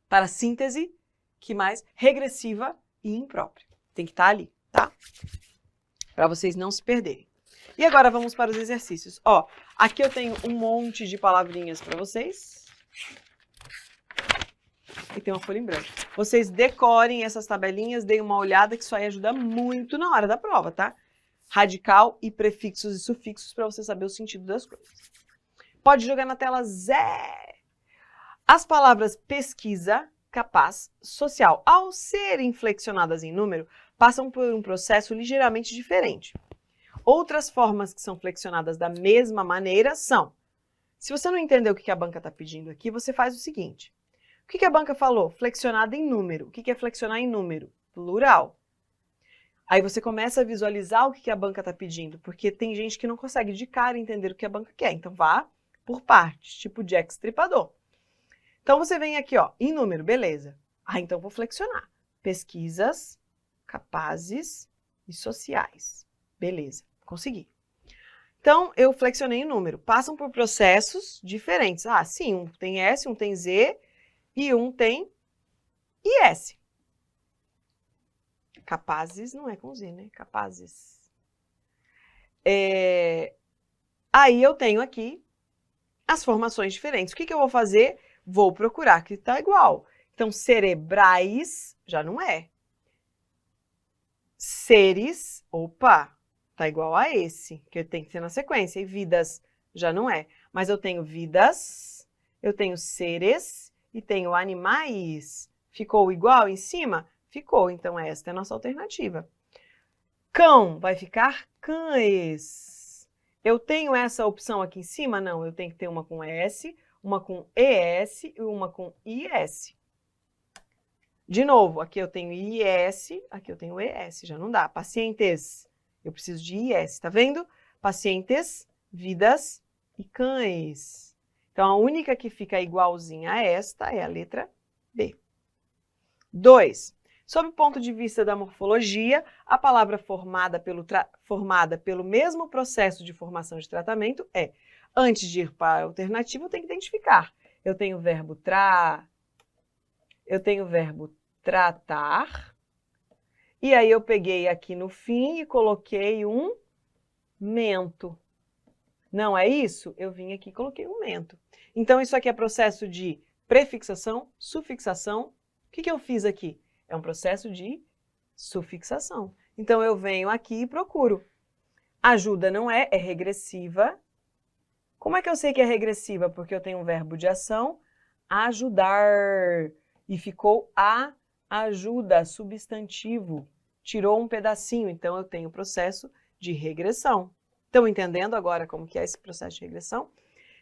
parassíntese, que mais? Regressiva e imprópria. Tem que estar ali, tá? Para vocês não se perderem. E agora vamos para os exercícios. Ó, aqui eu tenho um monte de palavrinhas para vocês. E tem uma folha em branco. Vocês decorem essas tabelinhas, deem uma olhada, que isso aí ajuda muito na hora da prova, tá? Radical e prefixos e sufixos para você saber o sentido das coisas. Pode jogar na tela Zé. As palavras pesquisa, capaz, social, ao serem flexionadas em número, passam por um processo ligeiramente diferente. Outras formas que são flexionadas da mesma maneira são: se você não entendeu o que a banca está pedindo aqui, você faz o seguinte. O que a banca falou? Flexionada em número. O que é flexionar em número? Plural. Aí você começa a visualizar o que a banca está pedindo, porque tem gente que não consegue de cara entender o que a banca quer. Então vá por partes, tipo Jack Stripador. Então você vem aqui, ó, em número, beleza. Ah, então vou flexionar. Pesquisas, capazes e sociais. Beleza, consegui. Então eu flexionei em número. Passam por processos diferentes. Ah, sim, um tem S, um tem Z e um tem IS. Capazes não é com Z, né? Capazes. Aí eu tenho aqui as formações diferentes. O que eu vou fazer? Vou procurar que está igual. Então, cerebrais já não é. Seres, opa, está igual a esse, que tem que ser na sequência. E vidas já não é. Mas eu tenho vidas, eu tenho seres e tenho animais. Ficou igual em cima? Ficou, então esta é a nossa alternativa. Cão vai ficar cães. Eu tenho essa opção aqui em cima? Não, eu tenho que ter uma com S, uma com ES e uma com IS. De novo, aqui eu tenho IS, aqui eu tenho ES, já não dá. Pacientes, eu preciso de IS, tá vendo? Pacientes, vidas e cães. Então, a única que fica igualzinha a esta é a letra B. 2. Sob o ponto de vista da morfologia, a palavra formada pelo mesmo processo de formação de tratamento é: antes de ir para a alternativa, eu tenho que identificar. Eu tenho o verbo eu tenho o verbo tratar, e aí eu peguei aqui no fim e coloquei um mento. Não é isso? Eu vim aqui e coloquei um mento. Então, isso aqui é processo de prefixação, sufixação. O que eu fiz aqui? É um processo de sufixação. Então, eu venho aqui e procuro. Ajuda não é, é regressiva. Como é que eu sei que é regressiva? Porque eu tenho um verbo de ação, ajudar. E ficou a ajuda, substantivo. Tirou um pedacinho, então eu tenho o processo de regressão. Estão entendendo agora como que é esse processo de regressão?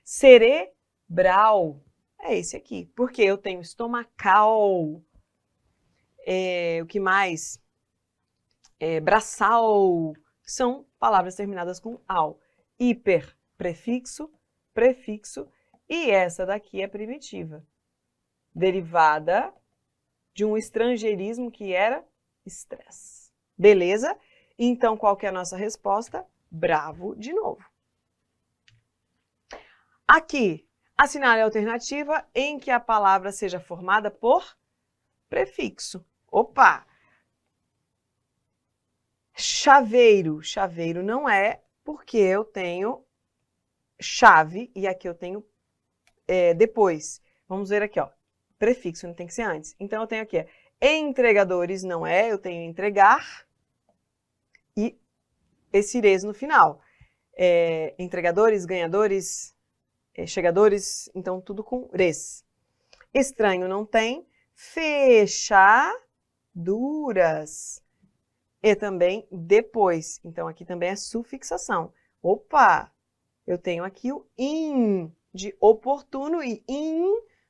Cerebral é esse aqui, porque eu tenho estomacal. O que mais? Braçal, são palavras terminadas com al. Hiper, prefixo, prefixo, e essa daqui é primitiva, derivada de um estrangeirismo que era estresse. Beleza? Então, qual que é a nossa resposta? Bravo de novo. Aqui, assinale a alternativa em que a palavra seja formada por prefixo. Opa! Chaveiro. Chaveiro não é, porque eu tenho chave e aqui eu tenho depois. Vamos ver aqui, ó. Prefixo, não tem que ser antes. Então, eu tenho aqui, entregadores não é, eu tenho entregar e esse res no final. Entregadores, ganhadores, chegadores, então tudo com res. Estranho não tem. Fechaduras. E também depois. Então, aqui também é sufixação. Opa! Eu tenho aqui o in de oportuno e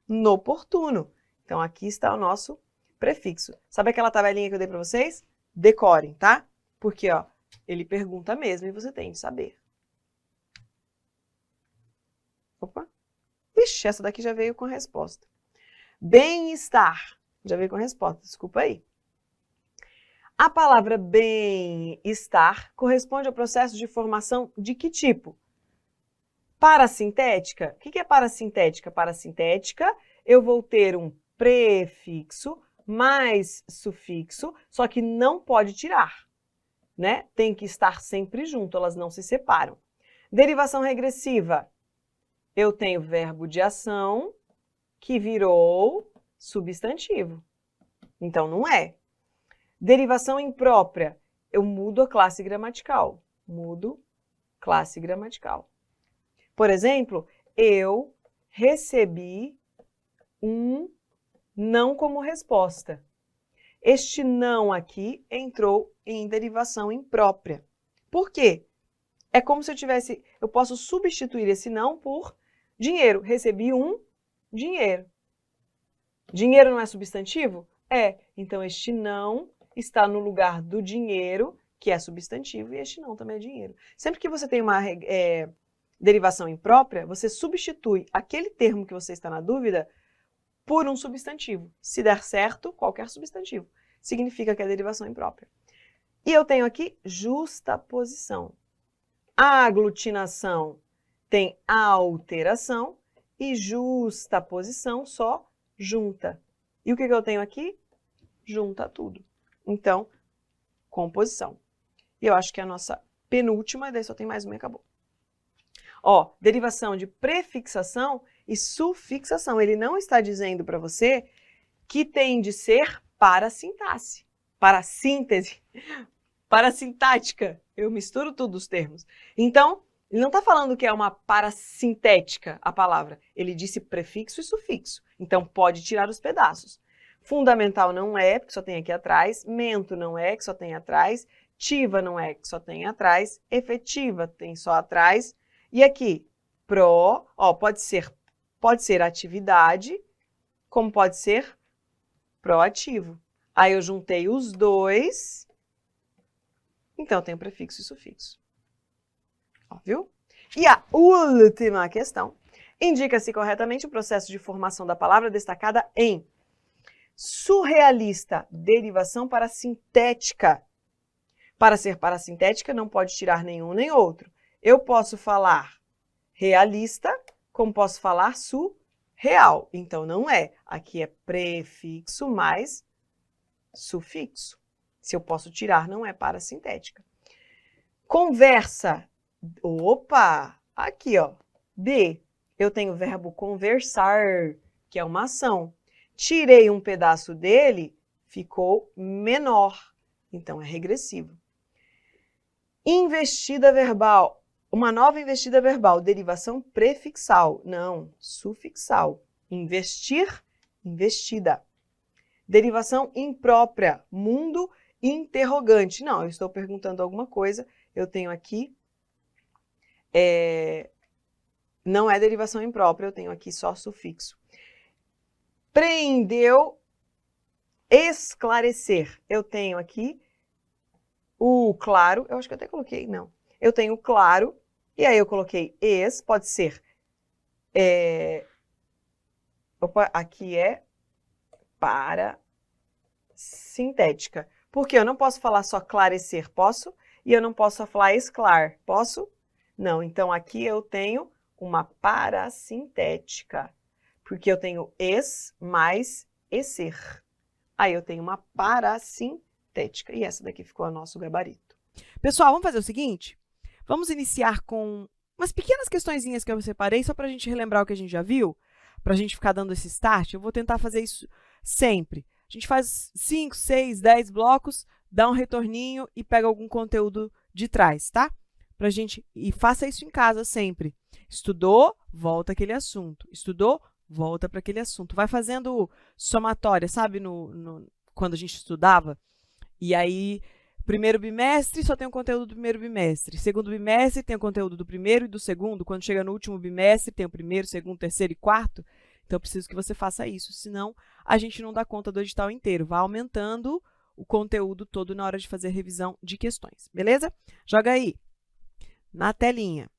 inoportuno. Então, aqui está o nosso prefixo. Sabe aquela tabelinha que eu dei para vocês? Decorem, tá? Porque, ó, ele pergunta mesmo e você tem de saber. Opa! Ixi, essa daqui já veio com a resposta. Bem-estar. Já veio com a resposta, desculpa aí. A palavra bem-estar corresponde ao processo de formação de que tipo? Parasintética, o que é parasintética? Parasintética, eu vou ter um prefixo mais sufixo, só que não pode tirar, né? Tem que estar sempre junto, elas não se separam. Derivação regressiva, eu tenho verbo de ação que virou substantivo. Então, não é. Derivação imprópria, eu mudo a classe gramatical. Mudo classe gramatical. Por exemplo, eu recebi um não como resposta. Este não aqui entrou em derivação imprópria. Por quê? É como se eu posso substituir esse não por dinheiro. Recebi um dinheiro. Dinheiro não é substantivo? É. Então, este não está no lugar do dinheiro, que é substantivo, e este não também é dinheiro. Sempre que você tem uma derivação imprópria, você substitui aquele termo que você está na dúvida por um substantivo. Se der certo, qualquer substantivo. Significa que é derivação imprópria. E eu tenho aqui justaposição. A aglutinação tem alteração e justaposição só junta. E o que eu tenho aqui? Junta tudo. Então, composição. E eu acho que é a nossa penúltima, daí só tem mais uma e acabou. Ó, derivação de prefixação e sufixação. Ele não está dizendo para você que tem de ser para sintaxe, para síntese, para sintática. Eu misturo tudo os termos. Então, ele não está falando que é uma parasintética a palavra. Ele disse prefixo e sufixo. Então, pode tirar os pedaços. Fundamental não é, porque só tem aqui atrás. Mento não é, que só tem atrás. Tiva não é, que só tem atrás. Efetiva tem só atrás. E aqui, pró, ó, pode ser atividade, como pode ser proativo. Aí eu juntei os dois, então eu tenho prefixo e sufixo. Ó, viu? E a última questão. Indica-se corretamente o processo de formação da palavra destacada em surrealista, derivação parasintética. Para ser parasintética, não pode tirar nenhum nem outro. Eu posso falar realista, como posso falar surreal. Então, não é. Aqui é prefixo mais sufixo. Se eu posso tirar, não é parasintética. Conversa. Opa! Aqui, ó. B. Eu tenho o verbo conversar, que é uma ação. Tirei um pedaço dele, ficou menor. Então, é regressivo. Investida verbal. Uma nova investida verbal, derivação prefixal. Não, sufixal. Investir, investida. Derivação imprópria, mundo interrogante. Não, eu estou perguntando alguma coisa. Eu tenho aqui, não é derivação imprópria, eu tenho aqui só sufixo. Preendeu, esclarecer. Eu tenho aqui o claro, eu acho que eu até coloquei, não. Eu tenho claro, e aí eu coloquei pode ser, aqui é para sintética. Porque eu não posso falar só clarecer, posso? E eu não posso só falar esclar, posso? Não, então aqui eu tenho uma parasintética. Porque eu tenho mais ser. Aí eu tenho uma parasintética. E essa daqui ficou o nosso gabarito. Pessoal, vamos fazer o seguinte? Vamos iniciar com umas pequenas questõezinhas que eu separei, só para a gente relembrar o que a gente já viu, para a gente ficar dando esse start. Eu vou tentar fazer isso sempre. A gente faz 5, 6, 10 blocos, dá um retorninho e pega algum conteúdo de trás, tá? E faça isso em casa sempre. Estudou, volta aquele assunto. Estudou, volta para aquele assunto. Vai fazendo somatória, sabe? Quando a gente estudava. E aí, primeiro bimestre só tem o conteúdo do primeiro bimestre. Segundo bimestre tem o conteúdo do primeiro e do segundo. Quando chega no último bimestre tem o primeiro, segundo, terceiro e quarto. Então, eu preciso que você faça isso, senão a gente não dá conta do edital inteiro. Vai aumentando o conteúdo todo na hora de fazer revisão de questões, beleza? Joga aí, na telinha.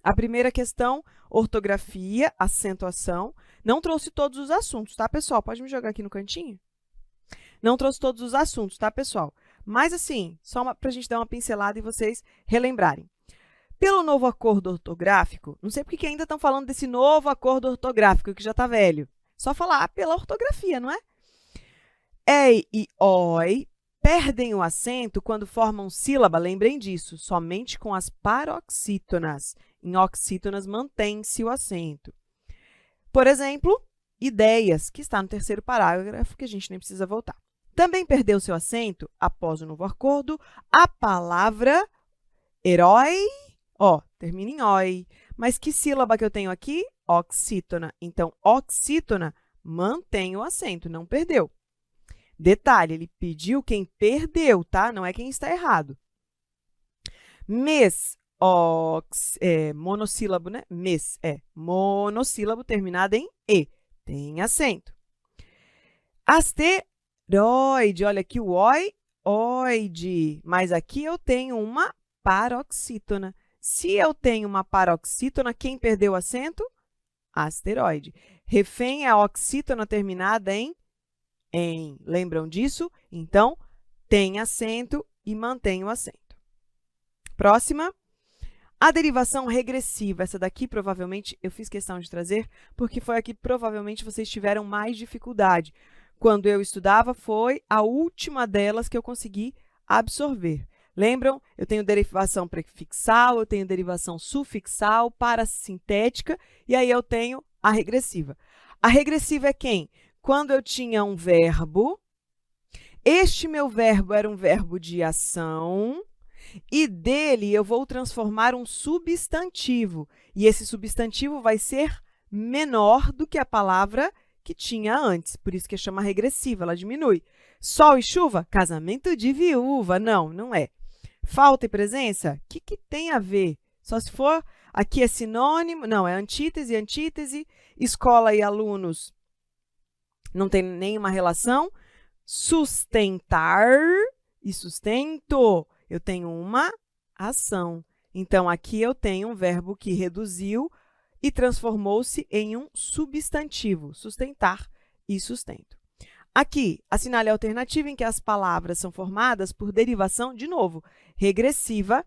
A primeira questão, ortografia, acentuação. Não trouxe todos os assuntos, tá, pessoal? Pode me jogar aqui no cantinho? Não trouxe todos os assuntos, tá, pessoal? Mas, assim, só para a gente dar uma pincelada e vocês relembrarem. Pelo novo acordo ortográfico, não sei porque que ainda estão falando desse novo acordo ortográfico, que já está velho. Só falar pela ortografia, não é? Ei e oi perdem o acento quando formam sílaba, lembrem disso, somente com as paroxítonas. Em oxítonas mantém-se o acento. Por exemplo, ideias, que está no terceiro parágrafo, que a gente nem precisa voltar. Também perdeu seu acento, após o novo acordo, a palavra herói, termina em oi. Mas que sílaba que eu tenho aqui? Oxítona. Então, oxítona mantém o acento, não perdeu. Detalhe, ele pediu quem perdeu, tá? Não é quem está errado. Mês, monossílabo, né? Mês é monossílabo terminado em E. Tem acento. Asteroide, olha aqui o oide. Mas aqui eu tenho uma paroxítona. Se eu tenho uma paroxítona, quem perdeu o acento? Asteroide. Refém é a oxítona terminada em. Lembram disso? Então, tem acento e mantém o acento. Próxima. A derivação regressiva. Essa daqui, provavelmente, eu fiz questão de trazer, porque foi aqui, provavelmente, vocês tiveram mais dificuldade. Quando eu estudava, foi a última delas que eu consegui absorver. Lembram? Eu tenho derivação prefixal, eu tenho derivação sufixal, parasintética, e aí eu tenho a regressiva. A regressiva é quem? Quando eu tinha um verbo, este meu verbo era um verbo de ação, e dele eu vou transformar um substantivo. E esse substantivo vai ser menor do que a palavra que tinha antes. Por isso que chama regressiva, ela diminui. Sol e chuva? Casamento de viúva. Não, não é. Falta e presença? O que tem a ver? Só se for, aqui é sinônimo, não, é antítese, antítese. Escola e alunos, não tem nenhuma relação. Sustentar e sustento, eu tenho uma ação. Então, aqui eu tenho um verbo que reduziu e transformou-se em um substantivo, sustentar e sustento. Aqui, assinale a alternativa em que as palavras são formadas por derivação, de novo, regressiva.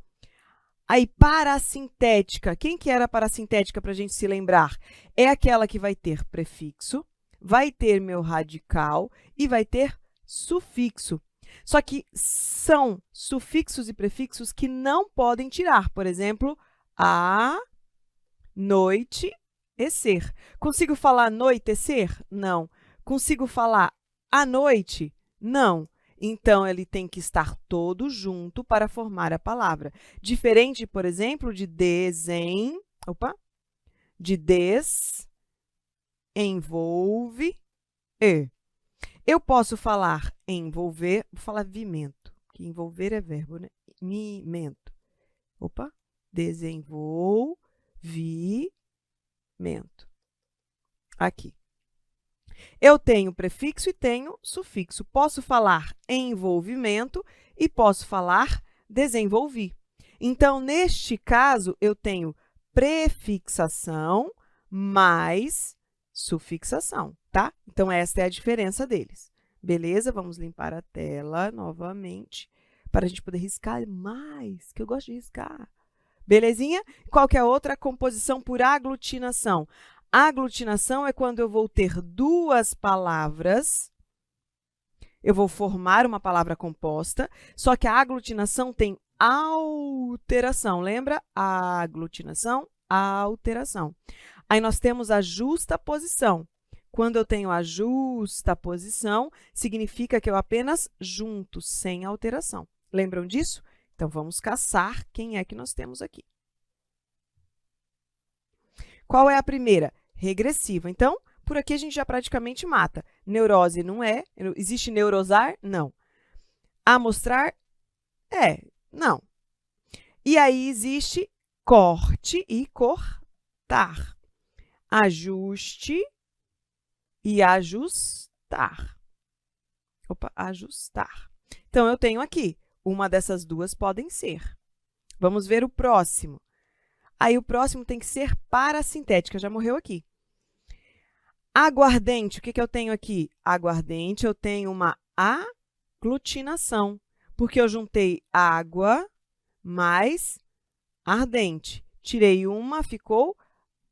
Aí, parasintética. Quem que era parasintética para a gente se lembrar? É aquela que vai ter prefixo, vai ter meu radical e vai ter sufixo. Só que são sufixos e prefixos que não podem tirar. Por exemplo, a, noite e ser. Consigo falar anoitecer? Não. Consigo falar à noite? Não. Então, ele tem que estar todo junto para formar a palavra. Diferente, por exemplo, de desenvolve e. Eu posso falar envolver, vou falar vimento, que envolver é verbo, né? Mimento. Desenvolvimento. Aqui. Eu tenho prefixo e tenho sufixo. Posso falar envolvimento e posso falar desenvolvi. Então, neste caso, eu tenho prefixação mais sufixação, tá? Então, essa é a diferença deles. Beleza? Vamos limpar a tela novamente para a gente poder riscar mais, que eu gosto de riscar. Belezinha? Qual que é a outra? Composição por aglutinação. Aglutinação é quando eu vou ter duas palavras, eu vou formar uma palavra composta, só que a aglutinação tem alteração. Lembra? Aglutinação, alteração. Aí nós temos a justaposição. Quando eu tenho a justaposição, significa que eu apenas junto, sem alteração. Lembram disso? Então, vamos caçar quem é que nós temos aqui. Qual é a primeira? Regressiva. Então, por aqui a gente já praticamente mata. Neurose não é. Existe neurosar? Não. Amostrar? Não. E aí existe corte e cortar. Ajuste e ajustar. Ajustar. Então, eu tenho aqui, uma dessas duas podem ser. Vamos ver o próximo. Aí, o próximo tem que ser parasintética, já morreu aqui. Aguardente, o que eu tenho aqui? Aguardente, eu tenho uma aglutinação, porque eu juntei água mais ardente. Tirei uma, ficou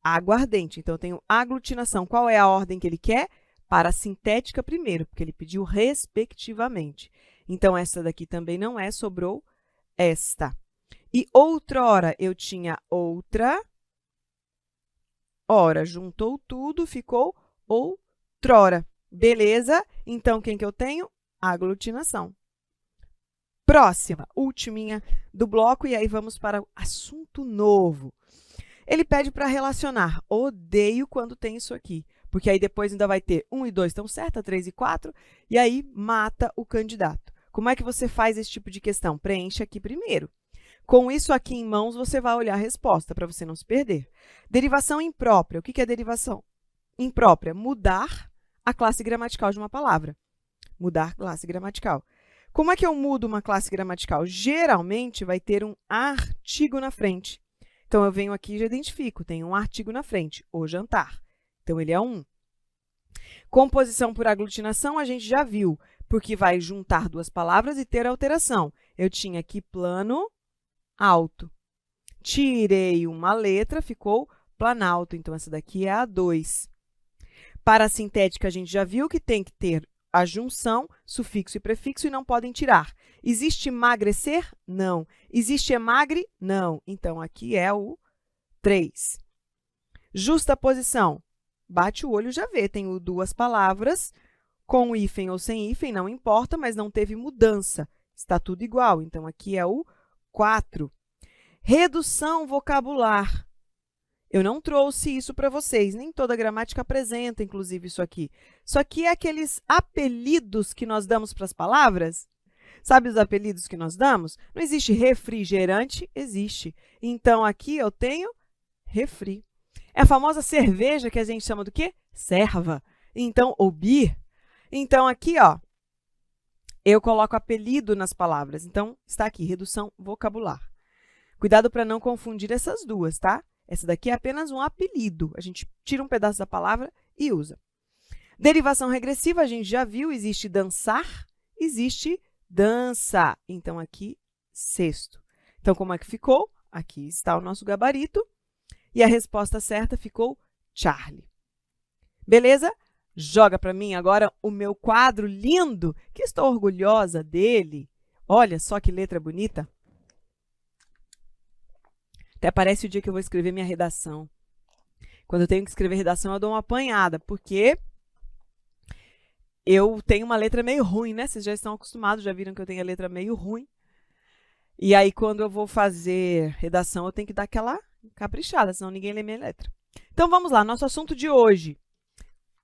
aguardente. Então, eu tenho aglutinação. Qual é a ordem que ele quer? Parasintética primeiro, porque ele pediu respectivamente. Então, essa daqui também não é, sobrou esta. E outrora, eu tinha outra. Ora, juntou tudo, ficou outrora. Beleza? Então, quem que eu tenho? Aglutinação. Próxima, ultiminha do bloco, e aí vamos para o assunto novo. Ele pede para relacionar. Odeio quando tem isso aqui, porque aí depois ainda vai ter 1 e 2 estão certas, 3 e 4, e aí mata o candidato. Como é que você faz esse tipo de questão? Preenche aqui primeiro. Com isso aqui em mãos, você vai olhar a resposta, para você não se perder. Derivação imprópria. O que é derivação imprópria? Mudar a classe gramatical de uma palavra. Mudar classe gramatical. Como é que eu mudo uma classe gramatical? Geralmente, vai ter um artigo na frente. Então, eu venho aqui e já identifico. Tem um artigo na frente, o jantar. Então, ele é 1. Composição por aglutinação, a gente já viu, porque vai juntar duas palavras e ter alteração. Eu tinha aqui plano, alto. Tirei uma letra, ficou planalto. Então, essa daqui é a 2. Parasintética, a gente já viu que tem que ter a junção, sufixo e prefixo, e não podem tirar. Existe emagrecer? Não. Existe emagre? Não. Então, aqui é o 3. Justaposição. Bate o olho e já vê. Tenho duas palavras, com hífen ou sem hífen, não importa, mas não teve mudança. Está tudo igual. Então, aqui é o 4. Redução vocabular. Eu não trouxe isso para vocês, nem toda gramática apresenta, inclusive, isso aqui. Isso aqui é aqueles apelidos que nós damos para as palavras. Sabe os apelidos que nós damos? Não existe refrigerante? Existe. Então, aqui eu tenho refri. É a famosa cerveja que a gente chama do quê? Serva. Então, ou beer. Então, aqui, ó, eu coloco apelido nas palavras. Então, está aqui, redução vocabular. Cuidado para não confundir essas duas, tá? Essa daqui é apenas um apelido. A gente tira um pedaço da palavra e usa. Derivação regressiva, a gente já viu, existe dançar, existe dança. Então, aqui, sexto. Então, como é que ficou? Aqui está o nosso gabarito. E a resposta certa ficou Charlie. Beleza? Joga para mim agora o meu quadro lindo, que estou orgulhosa dele. Olha só que letra bonita. Até parece o dia que eu vou escrever minha redação. Quando eu tenho que escrever redação, eu dou uma apanhada, porque eu tenho uma letra meio ruim, né? Vocês já estão acostumados, já viram que eu tenho a letra meio ruim. E aí, quando eu vou fazer redação, eu tenho que dar aquela caprichada, senão ninguém lê minha letra. Então, vamos lá, nosso assunto de hoje.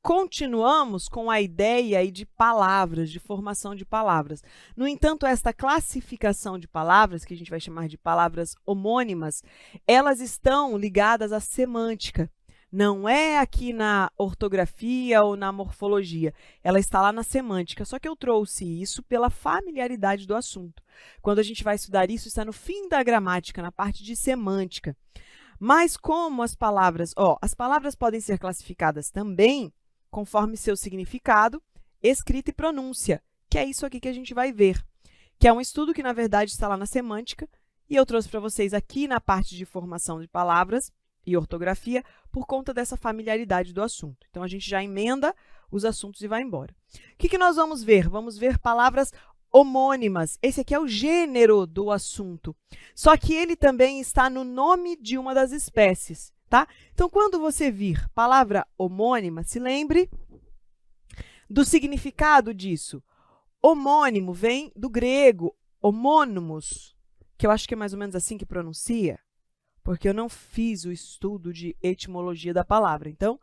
Continuamos com a ideia aí de palavras, de formação de palavras. No entanto, esta classificação de palavras, que a gente vai chamar de palavras homônimas, elas estão ligadas à semântica. Não é aqui na ortografia ou na morfologia, ela está lá na semântica, só que eu trouxe isso pela familiaridade do assunto. Quando a gente vai estudar isso, está no fim da gramática, na parte de semântica. Mas como as palavras podem ser classificadas também conforme seu significado, escrita e pronúncia, que é isso aqui que a gente vai ver, que é um estudo que, na verdade, está lá na semântica, e eu trouxe para vocês aqui na parte de formação de palavras e ortografia, por conta dessa familiaridade do assunto. Então, a gente já emenda os assuntos e vai embora. O que nós vamos ver? Vamos ver palavras homônimas. Esse aqui é o gênero do assunto, só que ele também está no nome de uma das espécies. Tá? Então, quando você vir palavra homônima, se lembre do significado disso. Homônimo vem do grego homônimos, que eu acho que é mais ou menos assim que pronuncia, porque eu não fiz o estudo de etimologia da palavra. Então,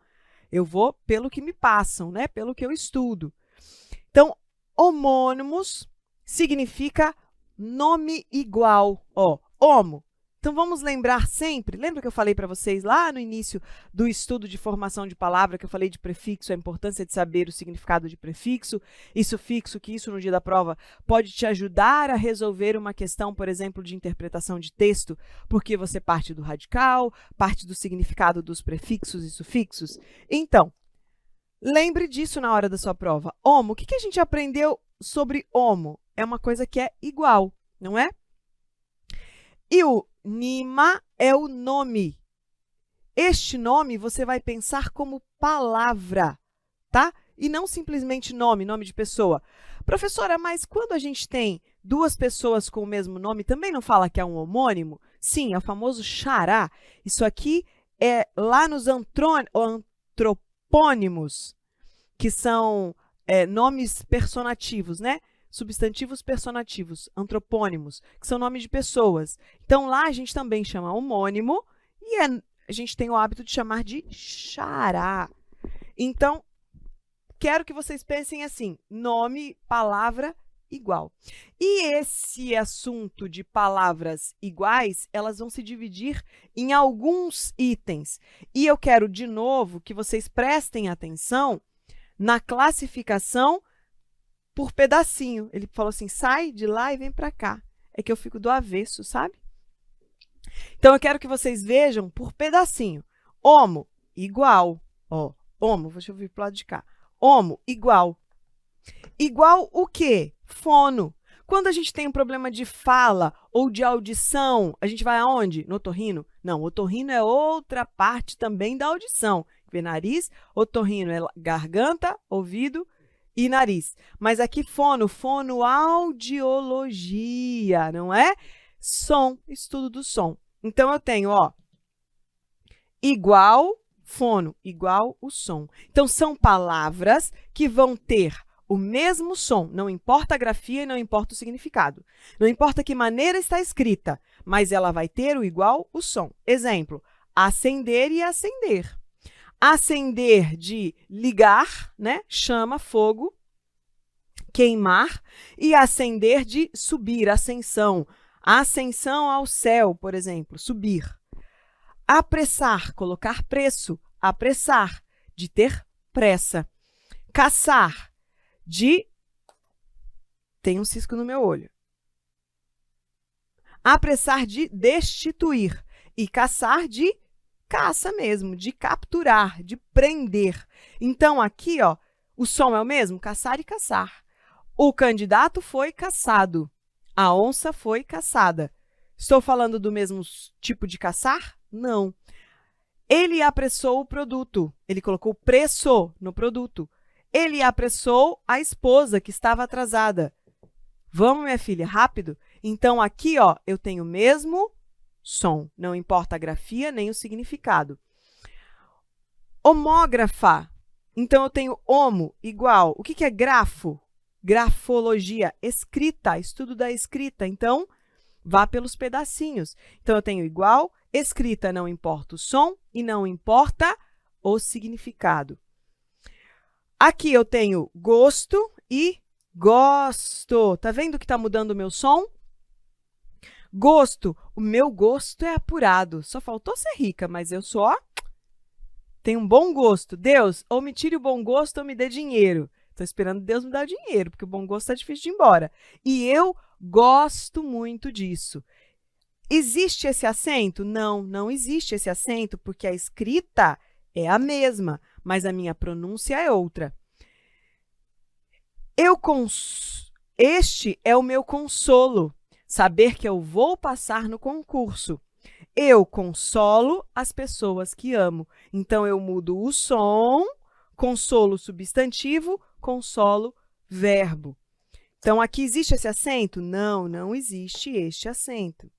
eu vou pelo que me passam, né? Pelo que eu estudo. Então, homônimos significa nome igual. Ó, homo. Então, vamos lembrar sempre, lembra que eu falei para vocês lá no início do estudo de formação de palavra, que eu falei de prefixo, a importância de saber o significado de prefixo e sufixo, que isso no dia da prova pode te ajudar a resolver uma questão, por exemplo, de interpretação de texto, porque você parte do radical, parte do significado dos prefixos e sufixos. Então, lembre disso na hora da sua prova. Homo, o que a gente aprendeu sobre homo? É uma coisa que é igual, não é? E o nima é o nome. Este nome você vai pensar como palavra, tá? E não simplesmente nome de pessoa. Professora, mas quando a gente tem duas pessoas com o mesmo nome, também não fala que é um homônimo? Sim, é o famoso xará. Isso aqui é lá nos antropônimos, que são nomes personativos, né? Substantivos personativos, antropônimos, que são nomes de pessoas. Então, lá a gente também chama homônimo e a gente tem o hábito de chamar de xará. Então, quero que vocês pensem assim, nome, palavra, igual. E esse assunto de palavras iguais, elas vão se dividir em alguns itens. E eu quero, de novo, que vocês prestem atenção na classificação por pedacinho. Ele falou assim, sai de lá e vem para cá. É que eu fico do avesso, sabe? Então, eu quero que vocês vejam por pedacinho. Homo, igual. Ó, homo, deixa eu vir para o lado de cá. Homo, igual. Igual o quê? Fono. Quando a gente tem um problema de fala ou de audição, a gente vai aonde? No otorrino? Não, otorrino é outra parte também da audição. Vê nariz, otorrino é garganta, ouvido e nariz. Mas aqui fonoaudiologia, não é? Som, estudo do som. Então, eu tenho, ó, igual fono, igual o som. Então, são palavras que vão ter o mesmo som, não importa a grafia e não importa o significado. Não importa que maneira está escrita, mas ela vai ter o igual o som. Exemplo, acender e acender. Acender de ligar, né? Chama, fogo, queimar, e acender de subir, ascensão. Ascensão ao céu, por exemplo, subir. Apressar, colocar preço, apressar, de ter pressa. Caçar, de... Tem um cisco no meu olho. Apressar, de destituir. E caçar, de caça mesmo, de capturar, de prender. Então, aqui, ó, o som é o mesmo? Caçar e caçar. O candidato foi caçado. A onça foi caçada. Estou falando do mesmo tipo de caçar? Não. Ele apressou o produto. Ele colocou preço no produto. Ele apressou a esposa que estava atrasada. Vamos, minha filha, rápido? Então, aqui, ó, eu tenho o mesmo som. Não importa a grafia nem o significado. Homógrafa. Então, eu tenho homo, igual. O que é grafo? Grafologia, escrita, estudo da escrita. Então, vá pelos pedacinhos. Então, eu tenho igual, escrita, não importa o som e não importa o significado. Aqui eu tenho gosto e gosto. Tá vendo que está mudando o meu som? Gosto. O meu gosto é apurado. Só faltou ser rica, mas eu só tenho um bom gosto. Deus, ou me tire o bom gosto ou me dê dinheiro. Estou esperando Deus me dar dinheiro, porque o bom gosto está difícil de ir embora. E eu gosto muito disso. Existe esse acento? Não, não existe esse acento, porque a escrita é a mesma, mas a minha pronúncia é outra. Este é o meu consolo, saber que eu vou passar no concurso. Eu consolo as pessoas que amo. Então, eu mudo o som, consolo substantivo, consolo verbo. Então, aqui existe esse acento? Não, não existe este acento.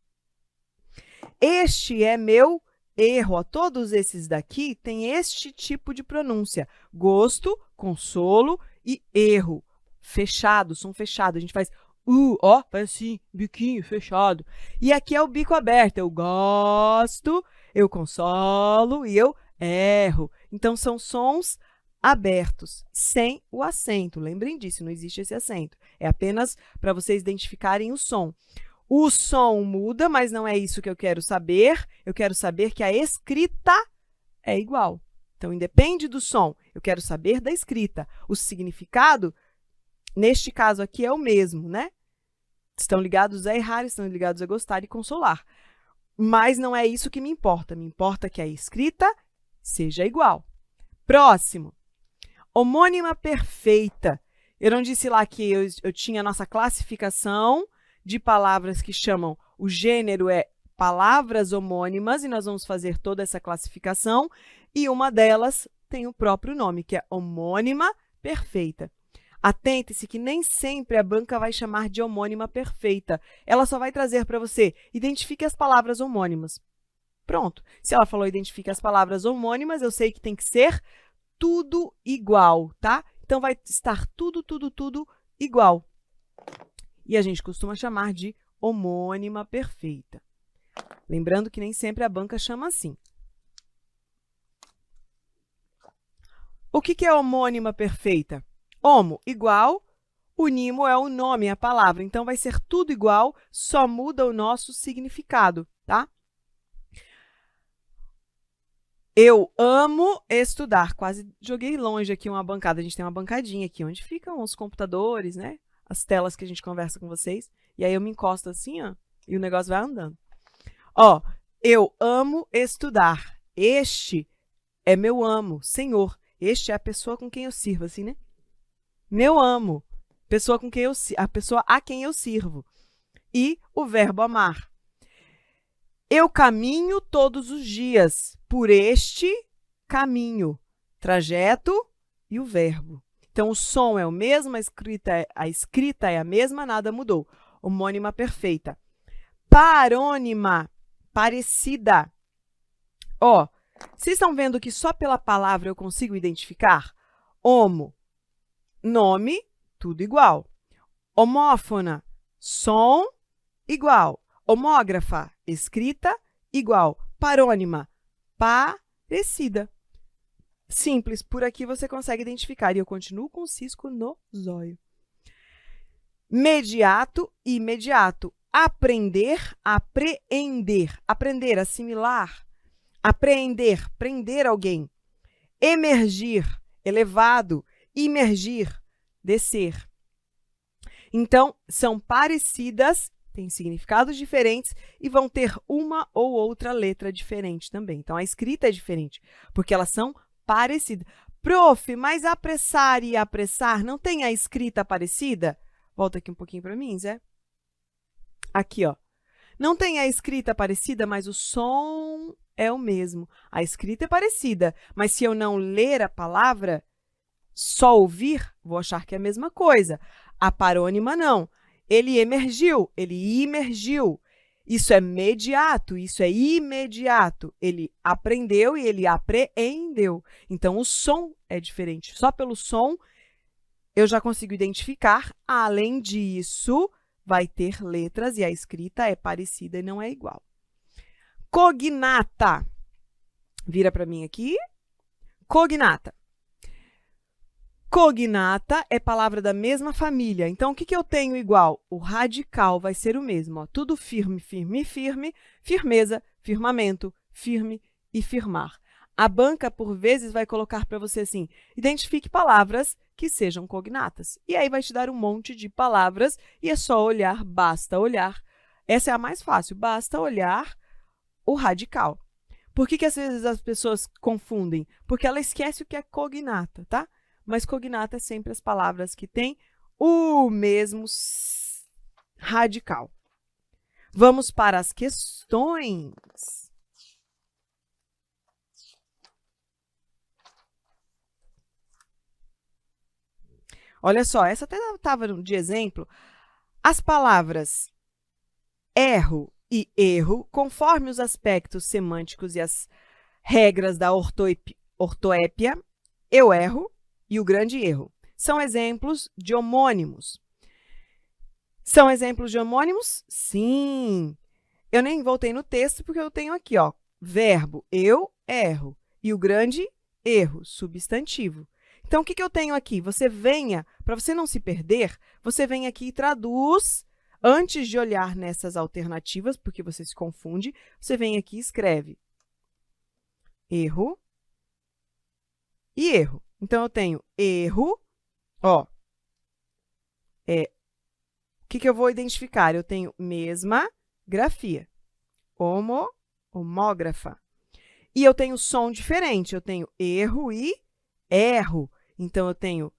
Este é meu erro. Ó, todos esses daqui têm este tipo de pronúncia. Gosto, consolo e erro. Fechado, som fechado. A gente faz ó, faz assim, biquinho fechado. E aqui é o bico aberto. Eu gosto, eu consolo e eu erro. Então, são sons abertos, sem o acento. Lembrem disso, não existe esse acento. É apenas para vocês identificarem o som. O som muda, mas não é isso que eu quero saber. Eu quero saber que a escrita é igual. Então, independe do som. Eu quero saber da escrita. O significado, neste caso aqui, é o mesmo, né? Estão ligados a errar, estão ligados a gostar e consolar. Mas não é isso que me importa. Me importa que a escrita seja igual. Próximo. Homônima perfeita. Eu não disse lá que eu tinha a nossa classificação de palavras que chamam, o gênero é palavras homônimas, e nós vamos fazer toda essa classificação, e uma delas tem o próprio nome, que é homônima perfeita. Atente-se que nem sempre a banca vai chamar de homônima perfeita. Ela só vai trazer para você, identifique as palavras homônimas. Pronto. Se ela falou identifique as palavras homônimas, eu sei que tem que ser tudo igual, tá? Então, vai estar tudo igual. E a gente costuma chamar de homônima perfeita. Lembrando que nem sempre a banca chama assim. O que é homônima perfeita? Homo, igual. Unimo é o nome, a palavra. Então, vai ser tudo igual, só muda o nosso significado, tá? Eu amo estudar. Quase joguei longe aqui uma bancada. A gente tem uma bancadinha aqui, onde ficam os computadores, né? As telas que a gente conversa com vocês. E aí eu me encosto assim, ó, e o negócio vai andando. Ó, eu amo estudar. Este é meu amo, Senhor. Este é a pessoa com quem eu sirvo, assim, né? Meu amo, pessoa com quem a pessoa a quem eu sirvo. E o verbo amar. Eu caminho todos os dias por este caminho, trajeto e o verbo. Então, o som é o mesmo, a escrita é a mesma, nada mudou. Homônima perfeita. Parônima, parecida. Ó, vocês estão vendo que só pela palavra eu consigo identificar? Homo, nome, tudo igual. Homófona, som, igual. Homógrafa, escrita, igual. Parônima, parecida. Simples, por aqui você consegue identificar. E eu continuo com o cisco no zóio. Mediato, imediato. Aprender, apreender. Aprender, assimilar. Apreender, prender alguém. Emergir, elevado. Imergir, descer. Então, são parecidas, têm significados diferentes e vão ter uma ou outra letra diferente também. Então, a escrita é diferente, porque elas são parecidas. Prof, mas apressar e apressar não tem a escrita parecida? Volta aqui um pouquinho para mim, Zé. Aqui, ó. Não tem a escrita parecida, mas o som é o mesmo. A escrita é parecida, mas se eu não ler a palavra, só ouvir, vou achar que é a mesma coisa. A parônima, não. Ele emergiu, ele imergiu. Isso é mediato, isso é imediato. Ele aprendeu e ele apreendeu. Então, o som é diferente. Só pelo som, eu já consigo identificar. Além disso, vai ter letras e a escrita é parecida e não é igual. Cognata. Vira para mim aqui. Cognata. Cognata é palavra da mesma família. Então, o que eu tenho igual? O radical vai ser o mesmo. Ó. Tudo firme, firme, firme. Firmeza, firmamento, firme e firmar. A banca, por vezes, vai colocar para você assim, identifique palavras que sejam cognatas. E aí vai te dar um monte de palavras e é só olhar, basta olhar. Essa é a mais fácil, basta olhar o radical. Por que às vezes as pessoas confundem? Porque ela esquece o que é cognata, tá? Mas cognata é sempre as palavras que têm o mesmo radical. Vamos para as questões. Olha só, essa até estava de exemplo. As palavras erro e erro, conforme os aspectos semânticos e as regras da ortoépia, eu erro e o grande erro. São exemplos de homônimos. São exemplos de homônimos? Sim. Eu nem voltei no texto porque eu tenho aqui, ó, verbo, eu erro, e o grande erro, substantivo. Então, o que eu tenho aqui? Você venha, para você não se perder, você vem aqui e traduz, antes de olhar nessas alternativas, porque você se confunde, você vem aqui e escreve erro e erro. Então, eu tenho erro, ó, o que eu vou identificar? Eu tenho mesma grafia, homógrafa. E eu tenho som diferente, eu tenho erro e erro. Então, eu tenho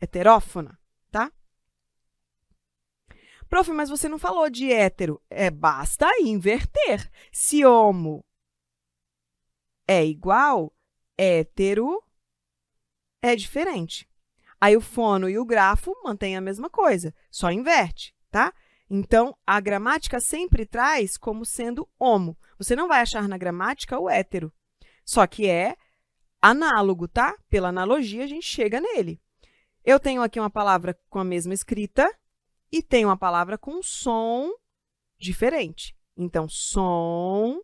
heterófona, tá? Prof, mas você não falou de hétero. Basta inverter. Se homo é igual, hétero é diferente. Aí o fono e o grafo mantêm a mesma coisa, só inverte, tá? Então, a gramática sempre traz como sendo homo. Você não vai achar na gramática o hétero, só que é análogo, tá? Pela analogia, a gente chega nele. Eu tenho aqui uma palavra com a mesma escrita e tenho uma palavra com som diferente. Então, som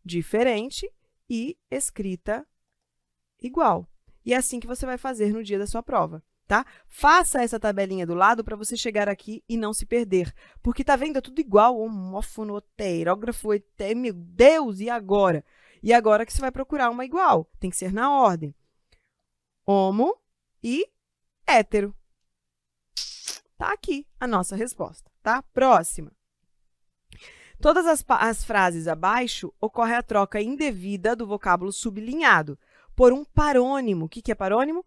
diferente e escrita igual. E é assim que você vai fazer no dia da sua prova, tá? Faça essa tabelinha do lado para você chegar aqui e não se perder. Porque tá vendo? É tudo igual, homófono, heterógrafo, meu Deus, e agora? E agora que você vai procurar uma igual, tem que ser na ordem. Homo e hétero. Tá aqui a nossa resposta, tá? Próxima. Todas as frases abaixo ocorre a troca indevida do vocábulo sublinhado por um parônimo. O que é parônimo?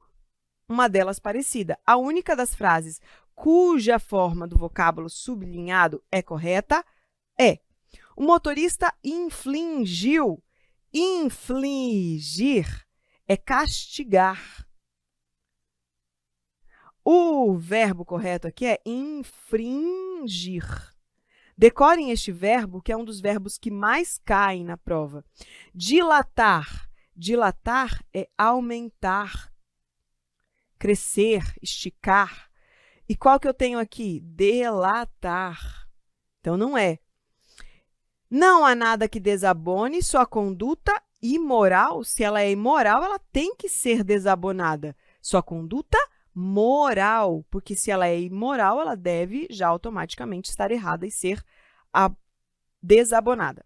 Uma delas parecida. A única das frases cuja forma do vocábulo sublinhado é correta é: o motorista infligiu. Infligir é castigar. O verbo correto aqui é infringir. Decorem este verbo, que é um dos verbos que mais caem na prova. Dilatar. Dilatar é aumentar, crescer, esticar. E qual que eu tenho aqui? Delatar. Então, não é. Não há nada que desabone sua conduta imoral. Se ela é imoral, ela tem que ser desabonada. Sua conduta moral, porque se ela é imoral, ela deve já automaticamente estar errada e ser desabonada.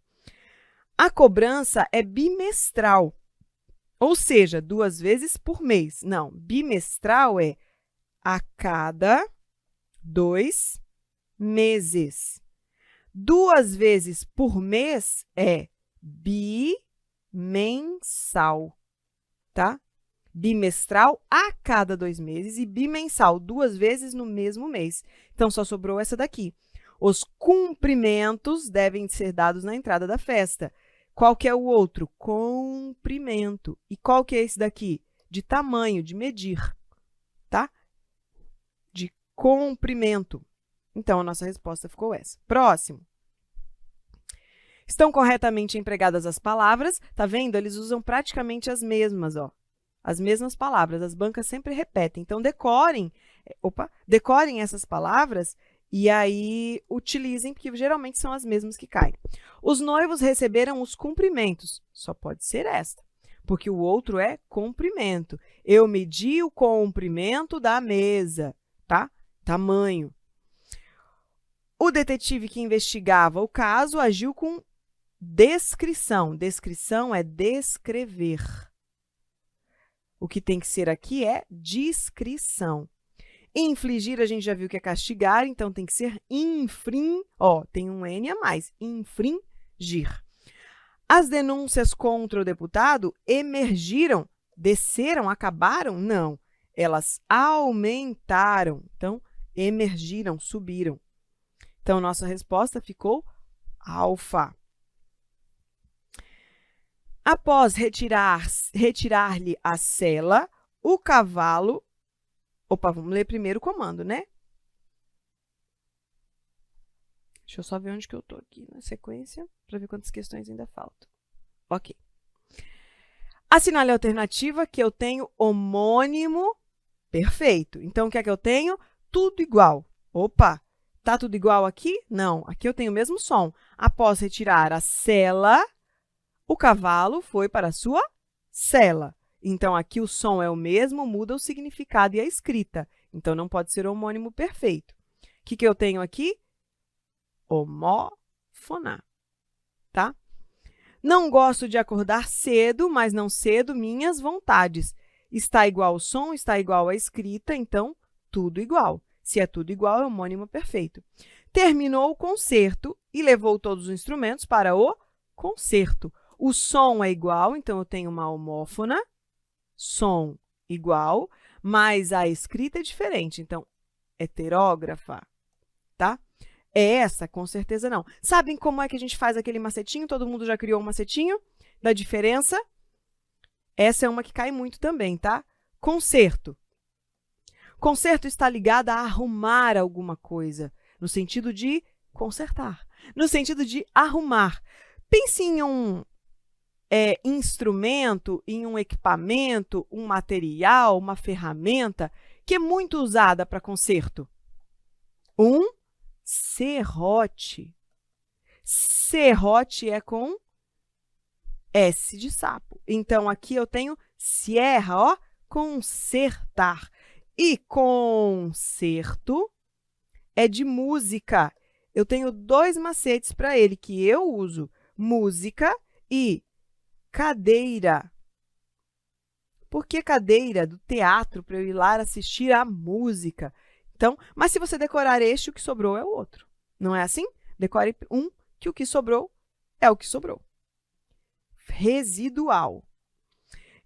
A cobrança é bimestral, ou seja, 2 vezes por mês. Não, bimestral é a cada 2 meses. 2 vezes por mês é bimensal, tá? Bimestral a cada 2 meses e bimensal 2 vezes no mesmo mês. Então, só sobrou essa daqui. Os cumprimentos devem ser dados na entrada da festa. Qual que é o outro? Comprimento. E qual que é esse daqui? De tamanho, de medir, tá? De comprimento. Então, a nossa resposta ficou essa. Próximo. Estão corretamente empregadas as palavras. Tá vendo? Eles usam praticamente as mesmas, ó. As mesmas palavras. As bancas sempre repetem. Então, decorem essas palavras e aí utilizem, porque geralmente são as mesmas que caem. Os noivos receberam os cumprimentos. Só pode ser esta, porque o outro é comprimento. Eu medi o comprimento da mesa, tá? Tamanho. O detetive que investigava o caso agiu com descrição. Descrição é descrever. O que tem que ser aqui é discrição. Infligir, a gente já viu que é castigar, então tem que ser tem um N a mais, infringir. As denúncias contra o deputado emergiram, desceram, acabaram? Não, elas aumentaram, então emergiram, subiram. Então, nossa resposta ficou alfa. Após retirar-lhe a sela, o cavalo... vamos ler primeiro o comando, né? Deixa eu só ver onde que eu estou aqui na sequência, para ver quantas questões ainda faltam. Ok. Assinale a alternativa que eu tenho homônimo perfeito. Então, o que é que eu tenho? Tudo igual. Tá tudo igual aqui? Não, aqui eu tenho o mesmo som. Após retirar a sela, o cavalo foi para a sua sela. Então, aqui o som é o mesmo, muda o significado e a escrita. Então, não pode ser homônimo perfeito. O que eu tenho aqui? Homófona, tá? Não gosto de acordar cedo, mas não cedo minhas vontades. Está igual o som, está igual a escrita, então, tudo igual. Se é tudo igual, é homônimo perfeito. Terminou o concerto e levou todos os instrumentos para o concerto. O som é igual, então, eu tenho uma homófona. Som igual, mas a escrita é diferente. Então, heterógrafa, tá? Essa, com certeza não. Sabem como é que a gente faz aquele macetinho? Todo mundo já criou um macetinho da diferença? Essa é uma que cai muito também, tá? Conserto. Conserto está ligado a arrumar alguma coisa, no sentido de consertar, no sentido de arrumar. Pense em um instrumento, em um equipamento, um material, uma ferramenta que é muito usada para conserto. Um serrote. Serrote é com S de sapo. Então, aqui eu tenho sierra, ó, consertar. E concerto é de música. Eu tenho 2 macetes para ele que eu uso: música e cadeira. Por que cadeira? Do teatro, para eu ir lá assistir a música. Então, mas se você decorar este, o que sobrou é o outro. Não é assim? Decore um, que o que sobrou é o que sobrou. Residual.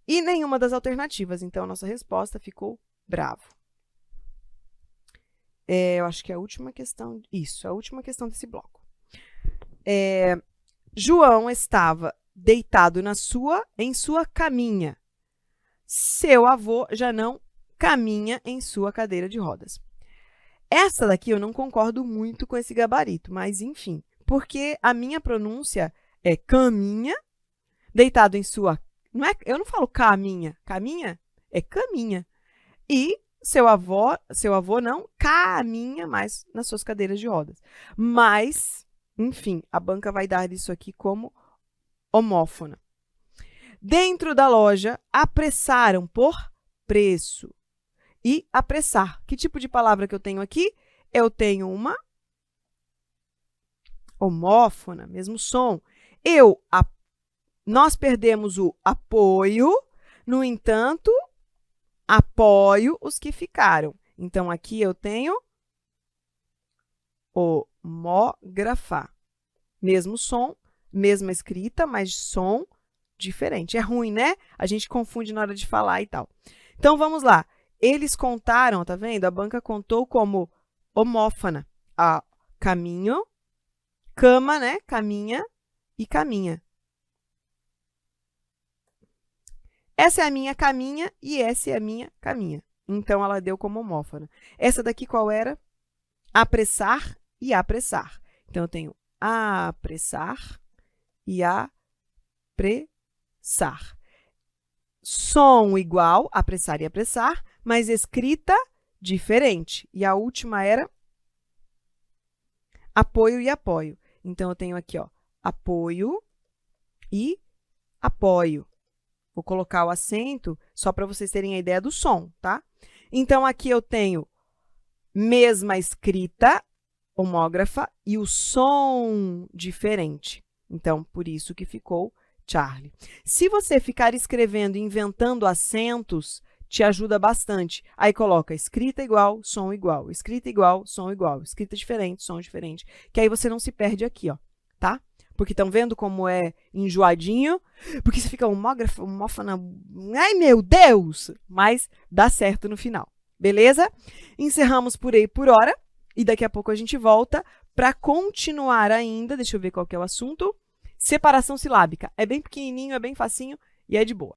E nenhuma das alternativas. Então, nossa resposta ficou bravo. Eu acho que é a última questão. Isso, a última questão desse bloco. João estava deitado em sua caminha. Seu avô já não caminha em sua cadeira de rodas. Essa daqui eu não concordo muito com esse gabarito, mas enfim, porque a minha pronúncia é caminha, deitado em sua... eu não falo caminha, caminha é caminha. E seu avô não caminha mais nas suas cadeiras de rodas. Mas, enfim, a banca vai dar isso aqui como homófona. Dentro da loja, apressaram por preço. E apressar. Que tipo de palavra que eu tenho aqui? Eu tenho uma homófona, mesmo som. Nós perdemos o apoio, no entanto, apoio os que ficaram. Então, aqui eu tenho homógrafa. Mesmo som, mesma escrita, mas som diferente. É ruim, né? A gente confunde na hora de falar e tal. Então, vamos lá. Eles contaram, tá vendo? A banca contou como homófona. Caminho, cama, né? Caminha e caminha. Essa é a minha caminha e essa é a minha caminha. Então, ela deu como homófona. Essa daqui qual era? Apressar e apressar. Então, eu tenho apressar e apressar. Som igual, apressar e apressar, mas escrita diferente. E a última era apoio e apoio. Então, eu tenho aqui, ó, apoio e apoio. Vou colocar o acento só para vocês terem a ideia do som, tá? Então, aqui eu tenho mesma escrita, homógrafa, e o som diferente. Então, por isso que ficou Charlie. Se você ficar escrevendo e inventando acentos, te ajuda bastante. Aí coloca escrita igual, som igual, escrita igual, som igual, escrita diferente, som diferente, que aí você não se perde aqui, ó, tá? Porque estão vendo como é enjoadinho? Porque você fica homófona, ai meu Deus! Mas dá certo no final, beleza? Encerramos por aí por hora e daqui a pouco a gente volta para continuar ainda, deixa eu ver qual que é o assunto. Separação silábica. É bem pequenininho, é bem facinho e é de boa.